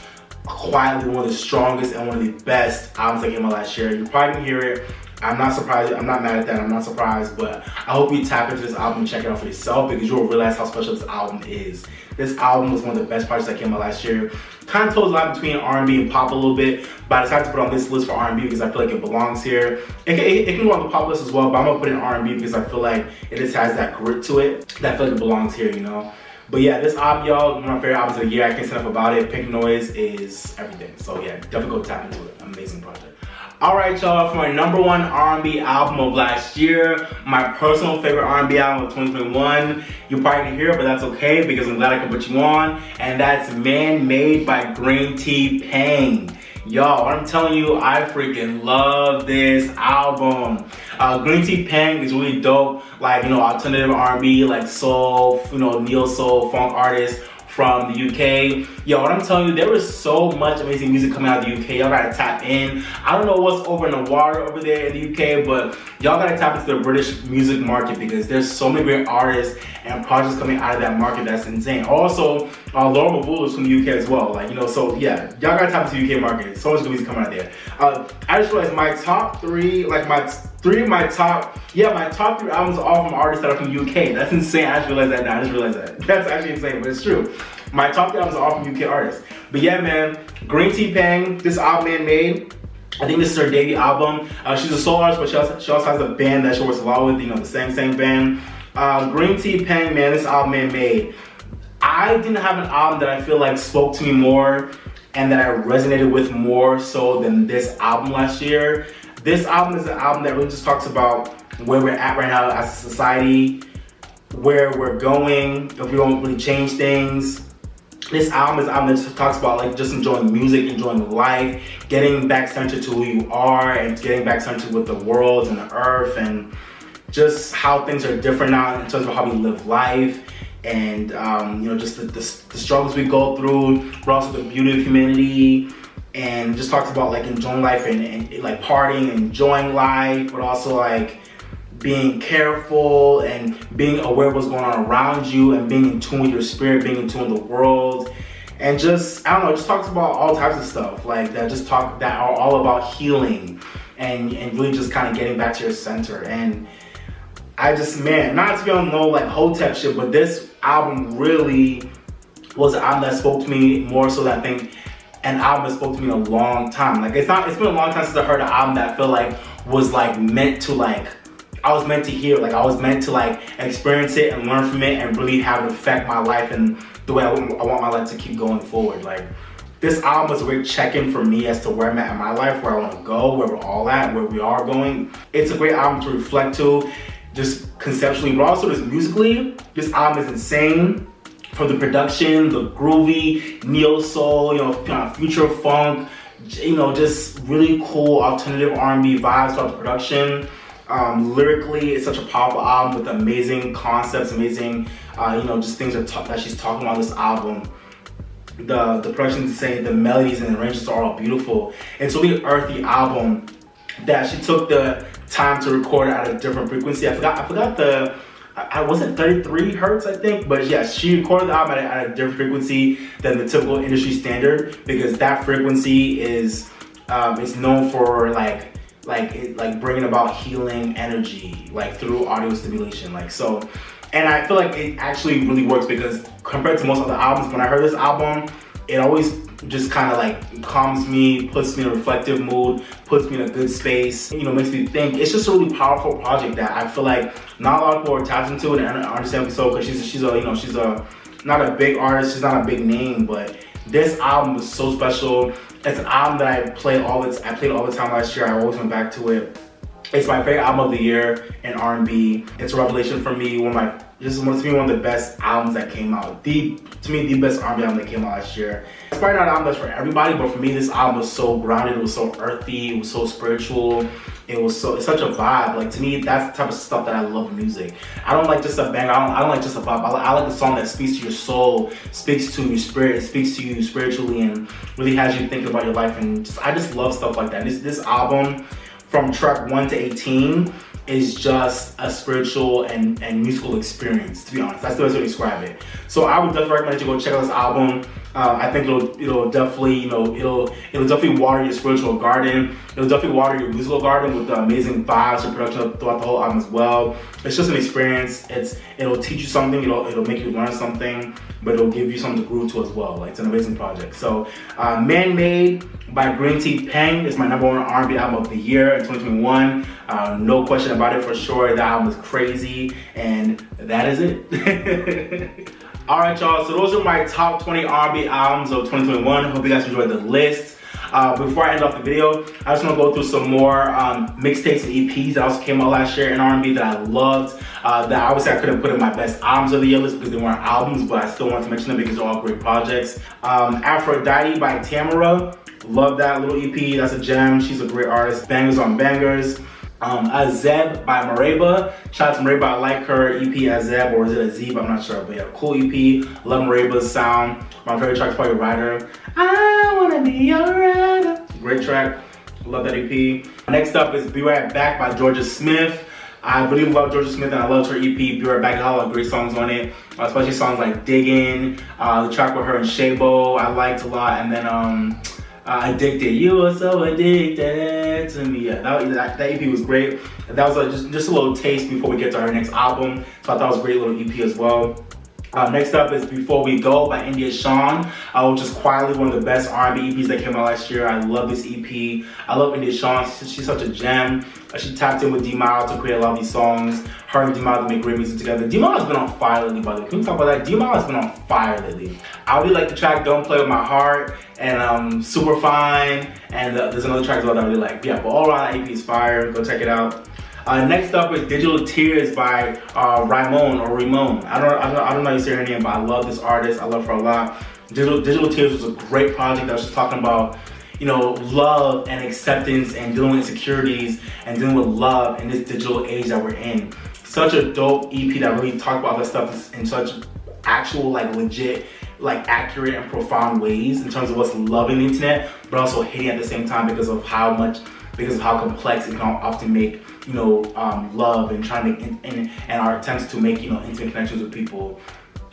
S2: quietly one of the strongest and one of the best albums that came out last year. You probably didn't hear it. I'm not surprised. I'm not mad at that. I'm not surprised, but I hope you tap into this album and check it out for yourself, because you'll realize how special this album is. This album was one of the best projects that came out last year. Kind of toes a lot between R&B and pop a little bit, but I decided to put on this list for R&B because I feel like it belongs here. It can go on the pop list as well, but I'm gonna put it in R&B because I feel like it just has that grit to it that I feel like it belongs here, you know? But yeah, this album, y'all, one of my favorite albums of the year. I can't say enough about it. Pink Noise is everything. So yeah, definitely go tap into it. Amazing project. Alright, y'all, for my #1 R&B album of last year, my personal favorite R&B album of 2021. You probably didn't hear it, but that's okay because I'm glad I can put you on. And that's Man Made by Greentea Peng. Y'all, what I'm telling you, I freaking love this album. Greentea Peng is really dope, like, you know, alternative R&B, like soul, you know, neo soul, funk artist from the UK. Yo, what I'm telling you, there is so much amazing music coming out of the UK. Y'all gotta tap in. I don't know what's over in the water over there in the UK, but y'all gotta tap into the British music market because there's so many great artists and projects coming out of that market that's insane. Also, Laura Mvula is from the UK as well. Like, you know, so yeah, y'all gotta tap into the UK market. So much good music coming out of there. I just realized my top three, like my top 3 albums are all from artists that are from the UK. That's insane. I just realized that now. I just realized that. That's actually insane, but it's true. My top 3 albums are all from UK artists. But yeah, man, Greentea Peng, this album Man Made. I think this is her debut album. She's a solo artist, but she also has a band that she works a lot with, you know, the same band. Greentea Peng, man, this album Man Made. I didn't have an album that I feel like spoke to me more and that I resonated with more so than this album last year. This album is an album that really just talks about where we're at right now as a society, where we're going, if we don't really change things. This album is an album that just talks about like just enjoying music, enjoying life, getting back centered to who you are and getting back centered with the world and the earth and just how things are different now in terms of how we live life and you know, just the struggles we go through, but also the beauty of humanity. And just talks about like enjoying life and like partying, enjoying life, but also like being careful and being aware of what's going on around you and being in tune with your spirit, being in tune with the world. And just, I don't know, just talks about all types of stuff like that that are all about healing and really just kind of getting back to your center. And I just, man, not to be on no like Hotep shit, but this album really was an album that spoke to me more so than I think an album that spoke to me in a long time. Like it's been a long time since I heard an album that I feel like was like meant to like, I was meant to hear, like I was meant to like experience it and learn from it and really have it affect my life and the way I want my life to keep going forward. Like This album was a great check-in for me as to where I'm at in my life, where I want to go, where we're all at, where we are going. It's a great album to reflect to, just conceptually, but also just musically. This album is insane. From the production, the groovy, neo soul, you know, kind of future funk, you know, just really cool alternative R&B vibes throughout the production. Lyrically, it's such a powerful album with amazing concepts, amazing, you know, just things that she's talking about this album. The production is insane, the melodies and the arrangements are all beautiful. It's a really earthy album that she took the time to record at a different frequency. I forgot the, I wasn't 33 hertz, I think, but yeah, she recorded the album at a different frequency than the typical industry standard, because that frequency is known for like bringing about healing energy, like through audio stimulation, like so. And I feel like it actually really works, because compared to most other albums, when I heard this album, it always just kind of like calms me, puts me in a reflective mood, puts me in a good space, you know, makes me think. It's just a really powerful project that I feel like not a lot of people are attached into it, and understandably so, because she's not a big artist, she's not a big name, but this album was so special. It's an album that I played all the time last year. I always went back to it. It's my favorite album of the year in R&B. It's a revelation for me. This is one of the best albums that came out. To me, the best R&B album that came out last year. It's probably not an album that's for everybody, but for me, this album was so grounded. It was so earthy. It was so spiritual. It's such a vibe. Like, to me, that's the type of stuff that I love in music. I don't like just a banger. I don't like just a vibe. I like a song that speaks to your soul, speaks to your spirit, speaks to you spiritually, and really has you thinking about your life. And I just love stuff like that. This album, from track 1 to 18, is just a spiritual and musical experience, to be honest. That's the best way to describe it. So I would definitely recommend that you go check out this album. I think it'll definitely, you know, it'll definitely water your spiritual garden. It'll definitely water your musical garden with the amazing vibes and production throughout the whole album as well. It's just an experience. It'll teach you something. It'll make you learn something, but it'll give you something to groove to as well. Like, it's an amazing project. So, Man Made by Greentea Peng is my #1 R&B album of the year in 2021. No question about it, for sure. That album was crazy, and that is it. Alright, y'all, so those are my top 20 R&B albums of 2021. Hope you guys enjoyed the list. Before I end off the video, I just want to go through some more mixtapes and EPs that also came out last year in R&B that I loved. That obviously I couldn't put in my best albums of the year list because they weren't albums, but I still want to mention them because they're all great projects. Aphrodite by Tamara. Love that little EP. That's a gem. She's a great artist. Bangers on bangers. Azeb by Mereba. Shout out to Mereba. I like her EP Azeb, or is it Azeb? I'm not sure, but yeah, cool EP. Love Mereba's sound. My favorite track is probably Rider. I wanna be your rider. Great track. Love that EP. Next up is Be Right Back by Georgia Smith. I really love Georgia Smith, and I loved her EP. Be Right Back had a lot of great songs on it, especially songs like Diggin', the track with her and Shabo I liked a lot, and then Addicted. You were so addicted to me. Yeah, that EP was great. That was just a little taste before we get to her next album. So I thought it was a great little EP as well. Next up is Before We Go by India Shawn, which is quietly one of the best R&B EPs that came out last year. I love this EP. I love India Shawn. She's such a gem. She tapped in with D-Mile to create a lot of these songs. Her and D-Mile to make great music together. D-Mile has been on fire lately, by the way. Can we talk about that? D-Mile has been on fire lately. I really like the track Don't Play With My Heart and Super Fine. And there's another track as well that I really like. Yeah, but all around that EP is fire. Go check it out. Next up is Digital Tears by Ramon. I don't know how you say her name, but I love this artist. I love her a lot. Digital Tears was a great project that was just talking about, you know, love and acceptance and dealing with insecurities and dealing with love in this digital age that we're in. Such a dope EP that really talked about this stuff in such actual, like, legit, like, accurate and profound ways in terms of what's loving the internet, but also hating at the same time because of how complex it can often make, you know, love and trying to and our attempts to make, you know, intimate connections with people.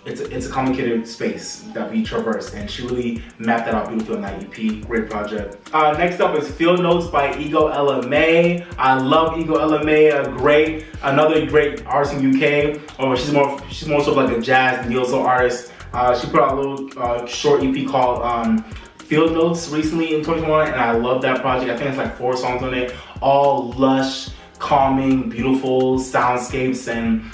S2: It's a complicated space that we traverse, and she really mapped that out beautifully on that EP. Great project. Next up is Field Notes by Ego LMA. I love Ego LMA. Another great artist in UK. She's more sort of like a jazz neo soul artist. She put out a little short EP called Field Notes recently in 2021, and I love that project. I think it's like 4 songs on it, all lush, calming, beautiful soundscapes, and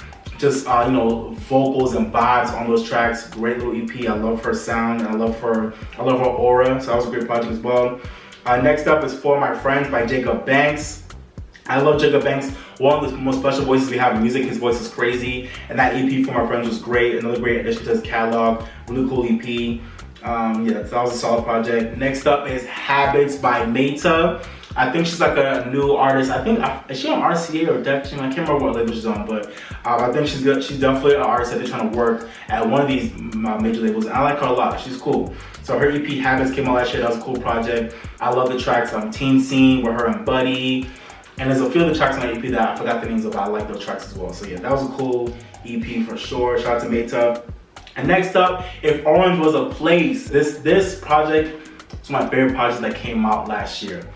S2: just you know, vocals and vibes on those tracks. Great little EP. I love her sound, and I love her aura. So that was a great project as well. Next up is For My Friends by Jacob Banks. I love Jacob Banks. One of the most special voices we have in music. His voice is crazy, and that EP For My Friends was great. Another great addition to his catalog. Really cool EP. Yeah, that was a solid project. Next up is Habits by Meta. I think she's like a new artist. I think, is she on RCA or Def Jam? I can't remember what label she's on, but I think she's good. She's definitely an artist that they're trying to work at one of these major labels. And I like her a lot. She's cool. So her EP Habits came out last year. That was a cool project. I love the tracks Teen Scene with her and Buddy. And there's a few of the tracks on the EP that I forgot the names of, but I like those tracks as well. So yeah, that was a cool EP for sure. Shout out to Meta. And next up, If Orange Was a Place. This project is my favorite project that came out last year.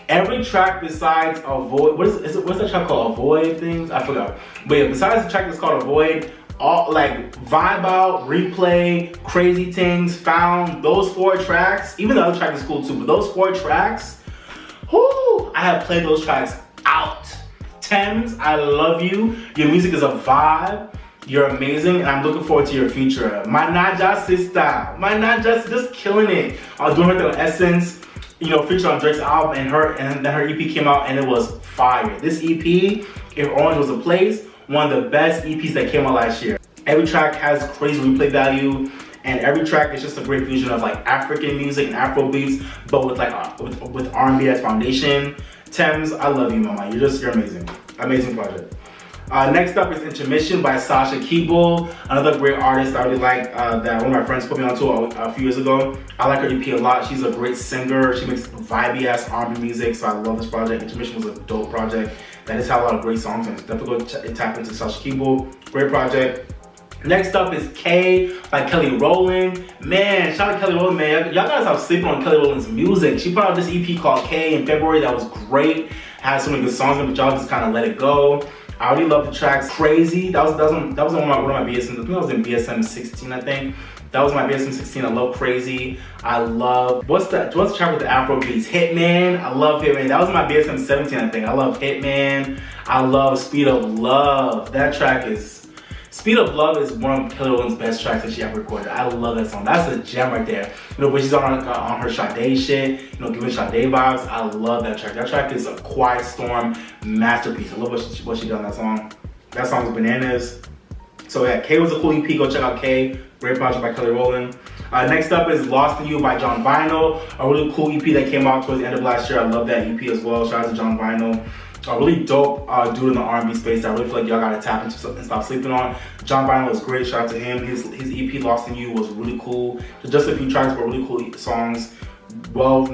S2: Every track besides Avoid, what's that track called? Avoid Things? I forgot. But yeah, besides the track that's called Avoid, all like Vibe Out, Replay, Crazy Things, Found, those 4 tracks, even the other track is cool too, but those 4 tracks, whoo, I have played those tracks out. Thames, I love you. Your music is a vibe. You're amazing, and I'm looking forward to your future. My Naja sister, just killing it. I was doing her thing on Essence, you know, featured on Drake's album, and then her EP came out, and it was fire. This EP, If Orange Was a Place, one of the best EPs that came out last year. Every track has crazy replay value, and every track is just a great fusion of like African music and Afro beats, but with like with R&B as foundation. Thames, I love you, mama. You're amazing. Amazing project. Next up is Intermission by Sasha Keeble, another great artist I really like that one of my friends put me onto a few years ago. I like her EP a lot. She's a great singer. She makes vibey ass R&B music, so I love this project. Intermission was a dope project that has had a lot of great songs, and definitely go tap into Sasha Keeble. Great project. Next up is K by Kelly Rowland. Man, shout out to Kelly Rowland, man. Y'all gotta stop sleeping on Kelly Rowland's music. She put out this EP called K in February that was great. Had so many good songs, but y'all just kind of let it go. I already love the tracks. Crazy. That was one of my BSMs. I think that was in BSM 16, I think. That was my BSM 16. I love Crazy. I love, what's the track with the Afro beats? Hitman. I love Hitman. That was my BSM 17, I think. I love Hitman. I love Speed of Love. That track is, Speed of Love is one of Kelly Rowland's best tracks that she ever recorded. I love that song. That's a gem right there. You know, when she's on her Sade shit, you know, giving Sade vibes. I love that track. That track is a Quiet Storm masterpiece. I love what she did on that song. That song is bananas. So yeah, K was a cool EP. Go check out K. Great project by Kelly Rowland. Next up is Lost in You by John Vinyl. A really cool EP that came out towards the end of last year. I love that EP as well. Shout out to John Vinyl. A really dope dude in the R&B space that I really feel like y'all gotta tap into and stop sleeping on. John Vinyl was great. Shout out to him. His EP Lost in You was really cool. Just a few tracks, but really cool songs. Well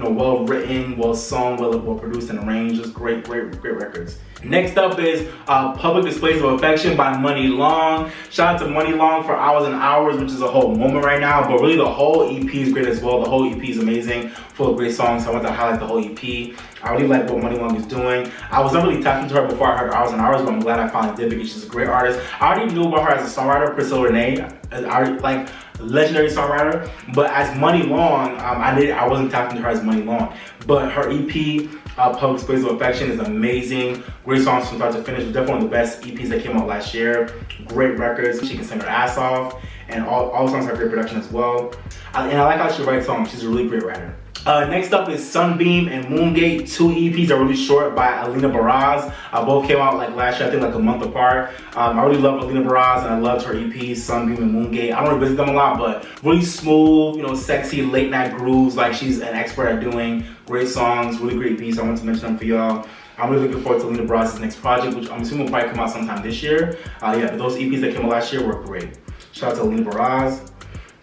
S2: written, well sung, well produced and arranged. Just great records. Next up is Public Displays of Affection by Money Long. Shout out to Money Long for Hours and Hours, which is a whole moment right now, but really the whole EP is great as well. The whole EP is amazing, full of great songs, so I want to highlight the whole EP. I really like what Money Long is doing. I was never really tapped into her before I heard Hours and Hours, but I'm glad I finally did because she's a great artist. I already knew about her as a songwriter, Priscilla Renee. I already like legendary songwriter, but as Money Long, I wasn't tapped into her as Money Long. But her EP, Public Displays of Affection, is amazing. Great songs from start to finish. Definitely one of the best EPs that came out last year. Great records. She can sing her ass off, and all the songs have great production as well. And I like how she writes songs. She's a really great writer. Next up is Sunbeam and Moongate. 2 EPs are really short by Alina Baraz. Both came out like last year, I think like a month apart. I really love Alina Baraz and I loved her EPs, Sunbeam and Moongate. I don't revisit them a lot, but really smooth, you know, sexy late night grooves like she's an expert at doing. Great songs, really great EPs. I want to mention them for y'all. I'm really looking forward to Alina Baraz's next project, which I'm assuming will probably come out sometime this year. Yeah, but those EPs that came out last year were great. Shout out to Alina Baraz.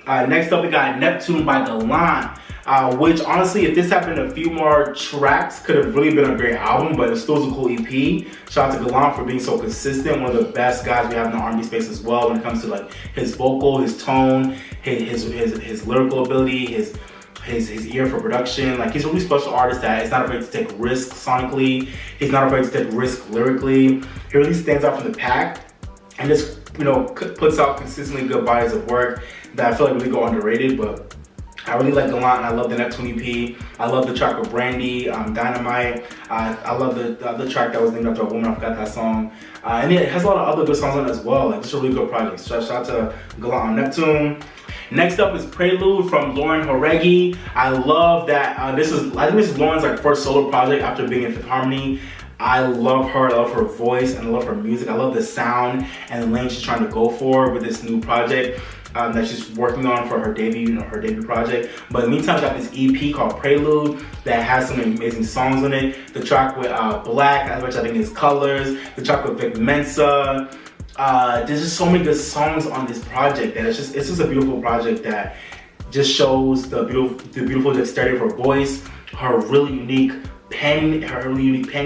S2: Next up, we got Neptune by Gallant. Which honestly, if this happened a few more tracks, could have really been a great album, but it still was a cool EP. Shout out to Gallant for being so consistent. One of the best guys we have in the R&B space as well when it comes to like his vocal, his tone, his lyrical ability, his ear for production. Like, he's a really special artist that is not afraid to take risks sonically. He's not afraid to take risks lyrically. He really stands out from the pack and just, you know, puts out consistently good bodies of work that I feel like really go underrated, but I really like Valiant, and I love the Neptune EP. I love the track with Brandy, Dynamite. I love the other track that was named after a woman. I forgot that song. And it has a lot of other good songs on it as well. Like, it's a really good project. So shout out to Valiant on Neptune. Next up is Prelude from Lauren Horegi. I love that. I think this is Lauren's like first solo project after being in Fifth Harmony. I love her. I love her voice, and I love her music. I love the sound and the lane she's trying to go for with this new project that she's working on for her debut, her debut project. But in the meantime, I got this EP called Prelude that has some amazing songs on it. The track with Black, which I think is Colors. The track with Vic Mensa. There's just so many good songs on this project that it's just a beautiful project that just shows the beautiful dexterity of her voice, her really unique pen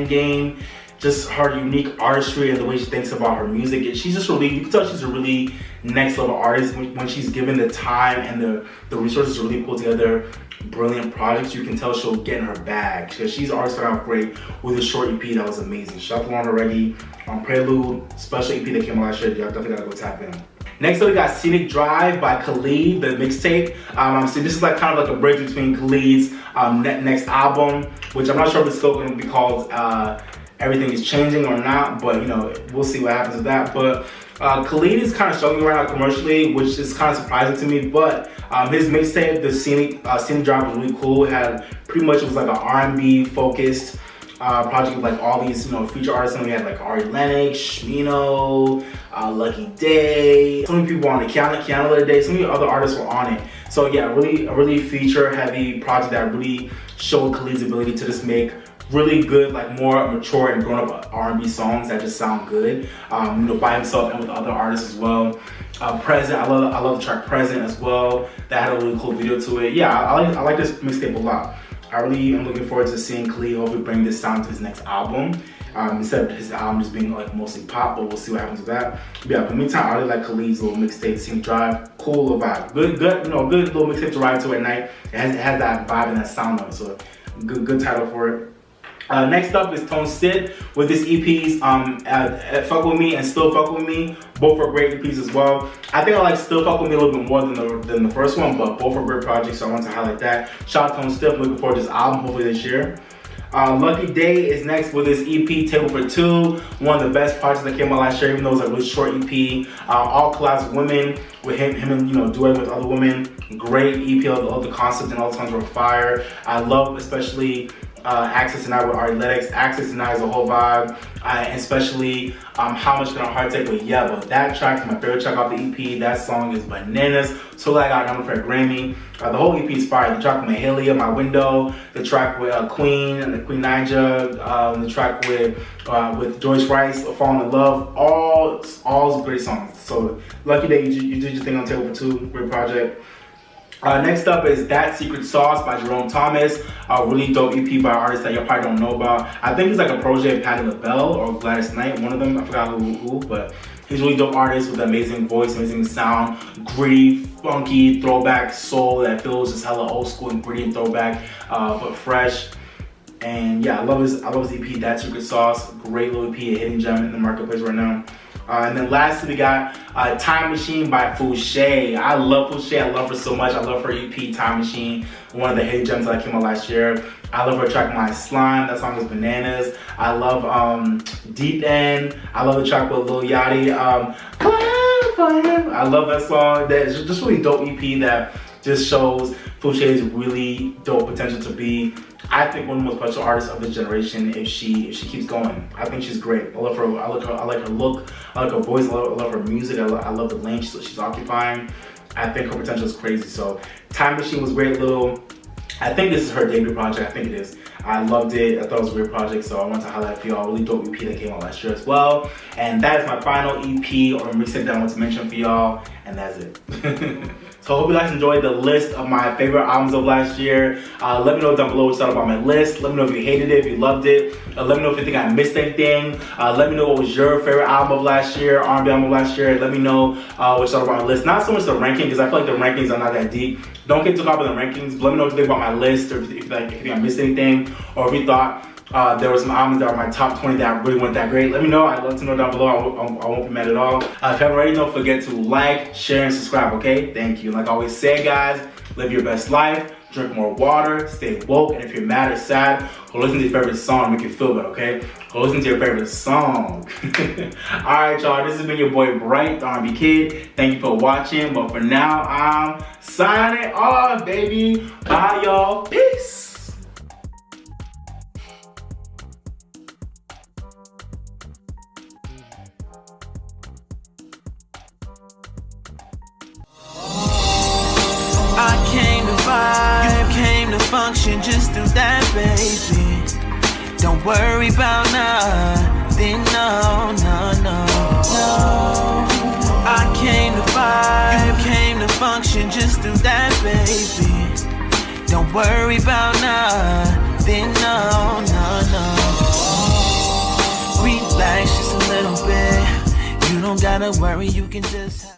S2: game, just her unique artistry and the way she thinks about her music. And she's just really, you can tell she's a really next level artist when she's given the time and the resources to really pull together brilliant projects. You can tell she'll get in her bag. She's already started out great with a short EP that was amazing. Shout out to Lauren already on Prelude, special EP that came out last year. Y'all definitely gotta go tap in. Next up, we got Scenic Drive by Khalid, the mixtape. So this is like kind of like a bridge between Khalid's next album, which I'm not sure if it's still going to be called Everything Is Changing or not, but you know, we'll see what happens with that. But Khalid is kind of struggling right now commercially, which is kind of surprising to me. But his mixtape, the Scenic Drive, was really cool. It had pretty much, it was like an R&B focused project with like all these, you know, feature artists. And we had like Ari Lennox, Shmino, Lucky Day, so many people on it. Kiana the other day, so many other artists were on it. So yeah, a really feature heavy project that really showed Khalid's ability to just make really good, like more mature and grown up R&B songs that just sound good. You know, by himself and with other artists as well. Present, I love the track Present as well. That had a really cool video to it. Yeah, I like this mixtape a lot. I really am looking forward to seeing Khalid hopefully bring this sound to his next album. Instead of his album just being like mostly pop, but we'll see what happens with that. But yeah, but in the meantime, I really like Khalid's little mixtape, Scenic Drive. Cool little vibe. Good, you know, good little mixtape to ride to at night. It has that vibe and that sound on it, so good title for it. Next up is Tone Sid with his EPs, Fuck With Me and Still Fuck With Me. Both are great EPs as well. I think I like Still Fuck With Me a little bit more than the first one, but both are great projects, so I want to highlight that. Shout out to Tone Sid, looking forward to this album hopefully this year. Lucky Day is next with his EP, Table for Two. One of the best projects that came out last year, even though it was a really short EP. All collabs with women, with him and, you know, duetting with other women. Great EP, all the concepts and all the songs were fire. I love especially Access Tonight with Ari Lennox. Access Tonight is a whole vibe, especially How Much Can a Heart Take with Yeah, but that track is my favorite track off the EP. That song is bananas. So glad I got nominated for a Grammy. The whole EP is fire. The track with Mahalia, My Window, the track with Queen and the Queen Naija, the track with Joyce Wrice, Falling in Love, all great songs. So Lucky Day, you did your thing on Table for Two, great project. Next up is That Secret Sauce by Jerome Thomas, a really dope EP by artists that you probably don't know about. I think he's like a protege of Patti LaBelle or Gladys Knight, one of them, I forgot who, but he's a really dope artist with an amazing voice, amazing sound, gritty, funky, throwback soul that feels just hella old school and gritty and throwback, but fresh. And yeah, I love his EP, That Secret Sauce, great little EP, a hidden gem in the marketplace right now. And then lastly, we got Time Machine by Fouché. I love Fouché. I love her so much. I love her EP, Time Machine, one of the hidden gems that came out last year. I love her track, My Slime. That song is bananas. I love Deep End. I love the track with Lil Yachty. I love that song. That's just really dope EP that just shows Fouché's really dope potential to be, I think, one of the most special artists of this generation if she keeps going. I think she's great. I love her. I like her look. I like her voice. I love her music. I love the lane she's occupying. I think her potential is crazy. So Time Machine was great. I think this is her debut project. I think it is. I loved it. I thought it was a great project, so I want to highlight for y'all. Really dope EP that came out last year as well. And that is my final EP or mixtape that I want to mention for y'all, and that's it. So I hope you guys enjoyed the list of my favorite albums of last year. Let me know down below what you thought about my list. Let me know if you hated it, if you loved it. Let me know if you think I missed anything. Let me know what was your favorite album of last year, R&B album of last year. Let me know what you thought about my list. Not so much the ranking, because I feel like the rankings are not that deep. Don't get too caught up in the rankings. But let me know what you think about my list, or if you think I missed anything, or if you thought there were some albums that were my top 20 that really weren't that great. Let me know. I'd love to know down below. I won't be mad at all. If you haven't already, don't forget to like, share, and subscribe, okay? Thank you. Like I always say, guys, live your best life, drink more water, stay woke, and if you're mad or sad, go listen to your favorite song and make you feel better, okay? Go listen to your favorite song. Alright, y'all, this has been your boy Bright, the R&B Kid. Thank you for watching, but for now, I'm signing off, baby. Bye, y'all. Peace.
S1: I came to vibe, you came to function, just do that, baby. Don't worry about nothing, no, no, no, no. I came to vibe, you came to function, just do that, baby. Don't worry about nothing, no, no, no. Relax just a little bit, you don't gotta worry, you can just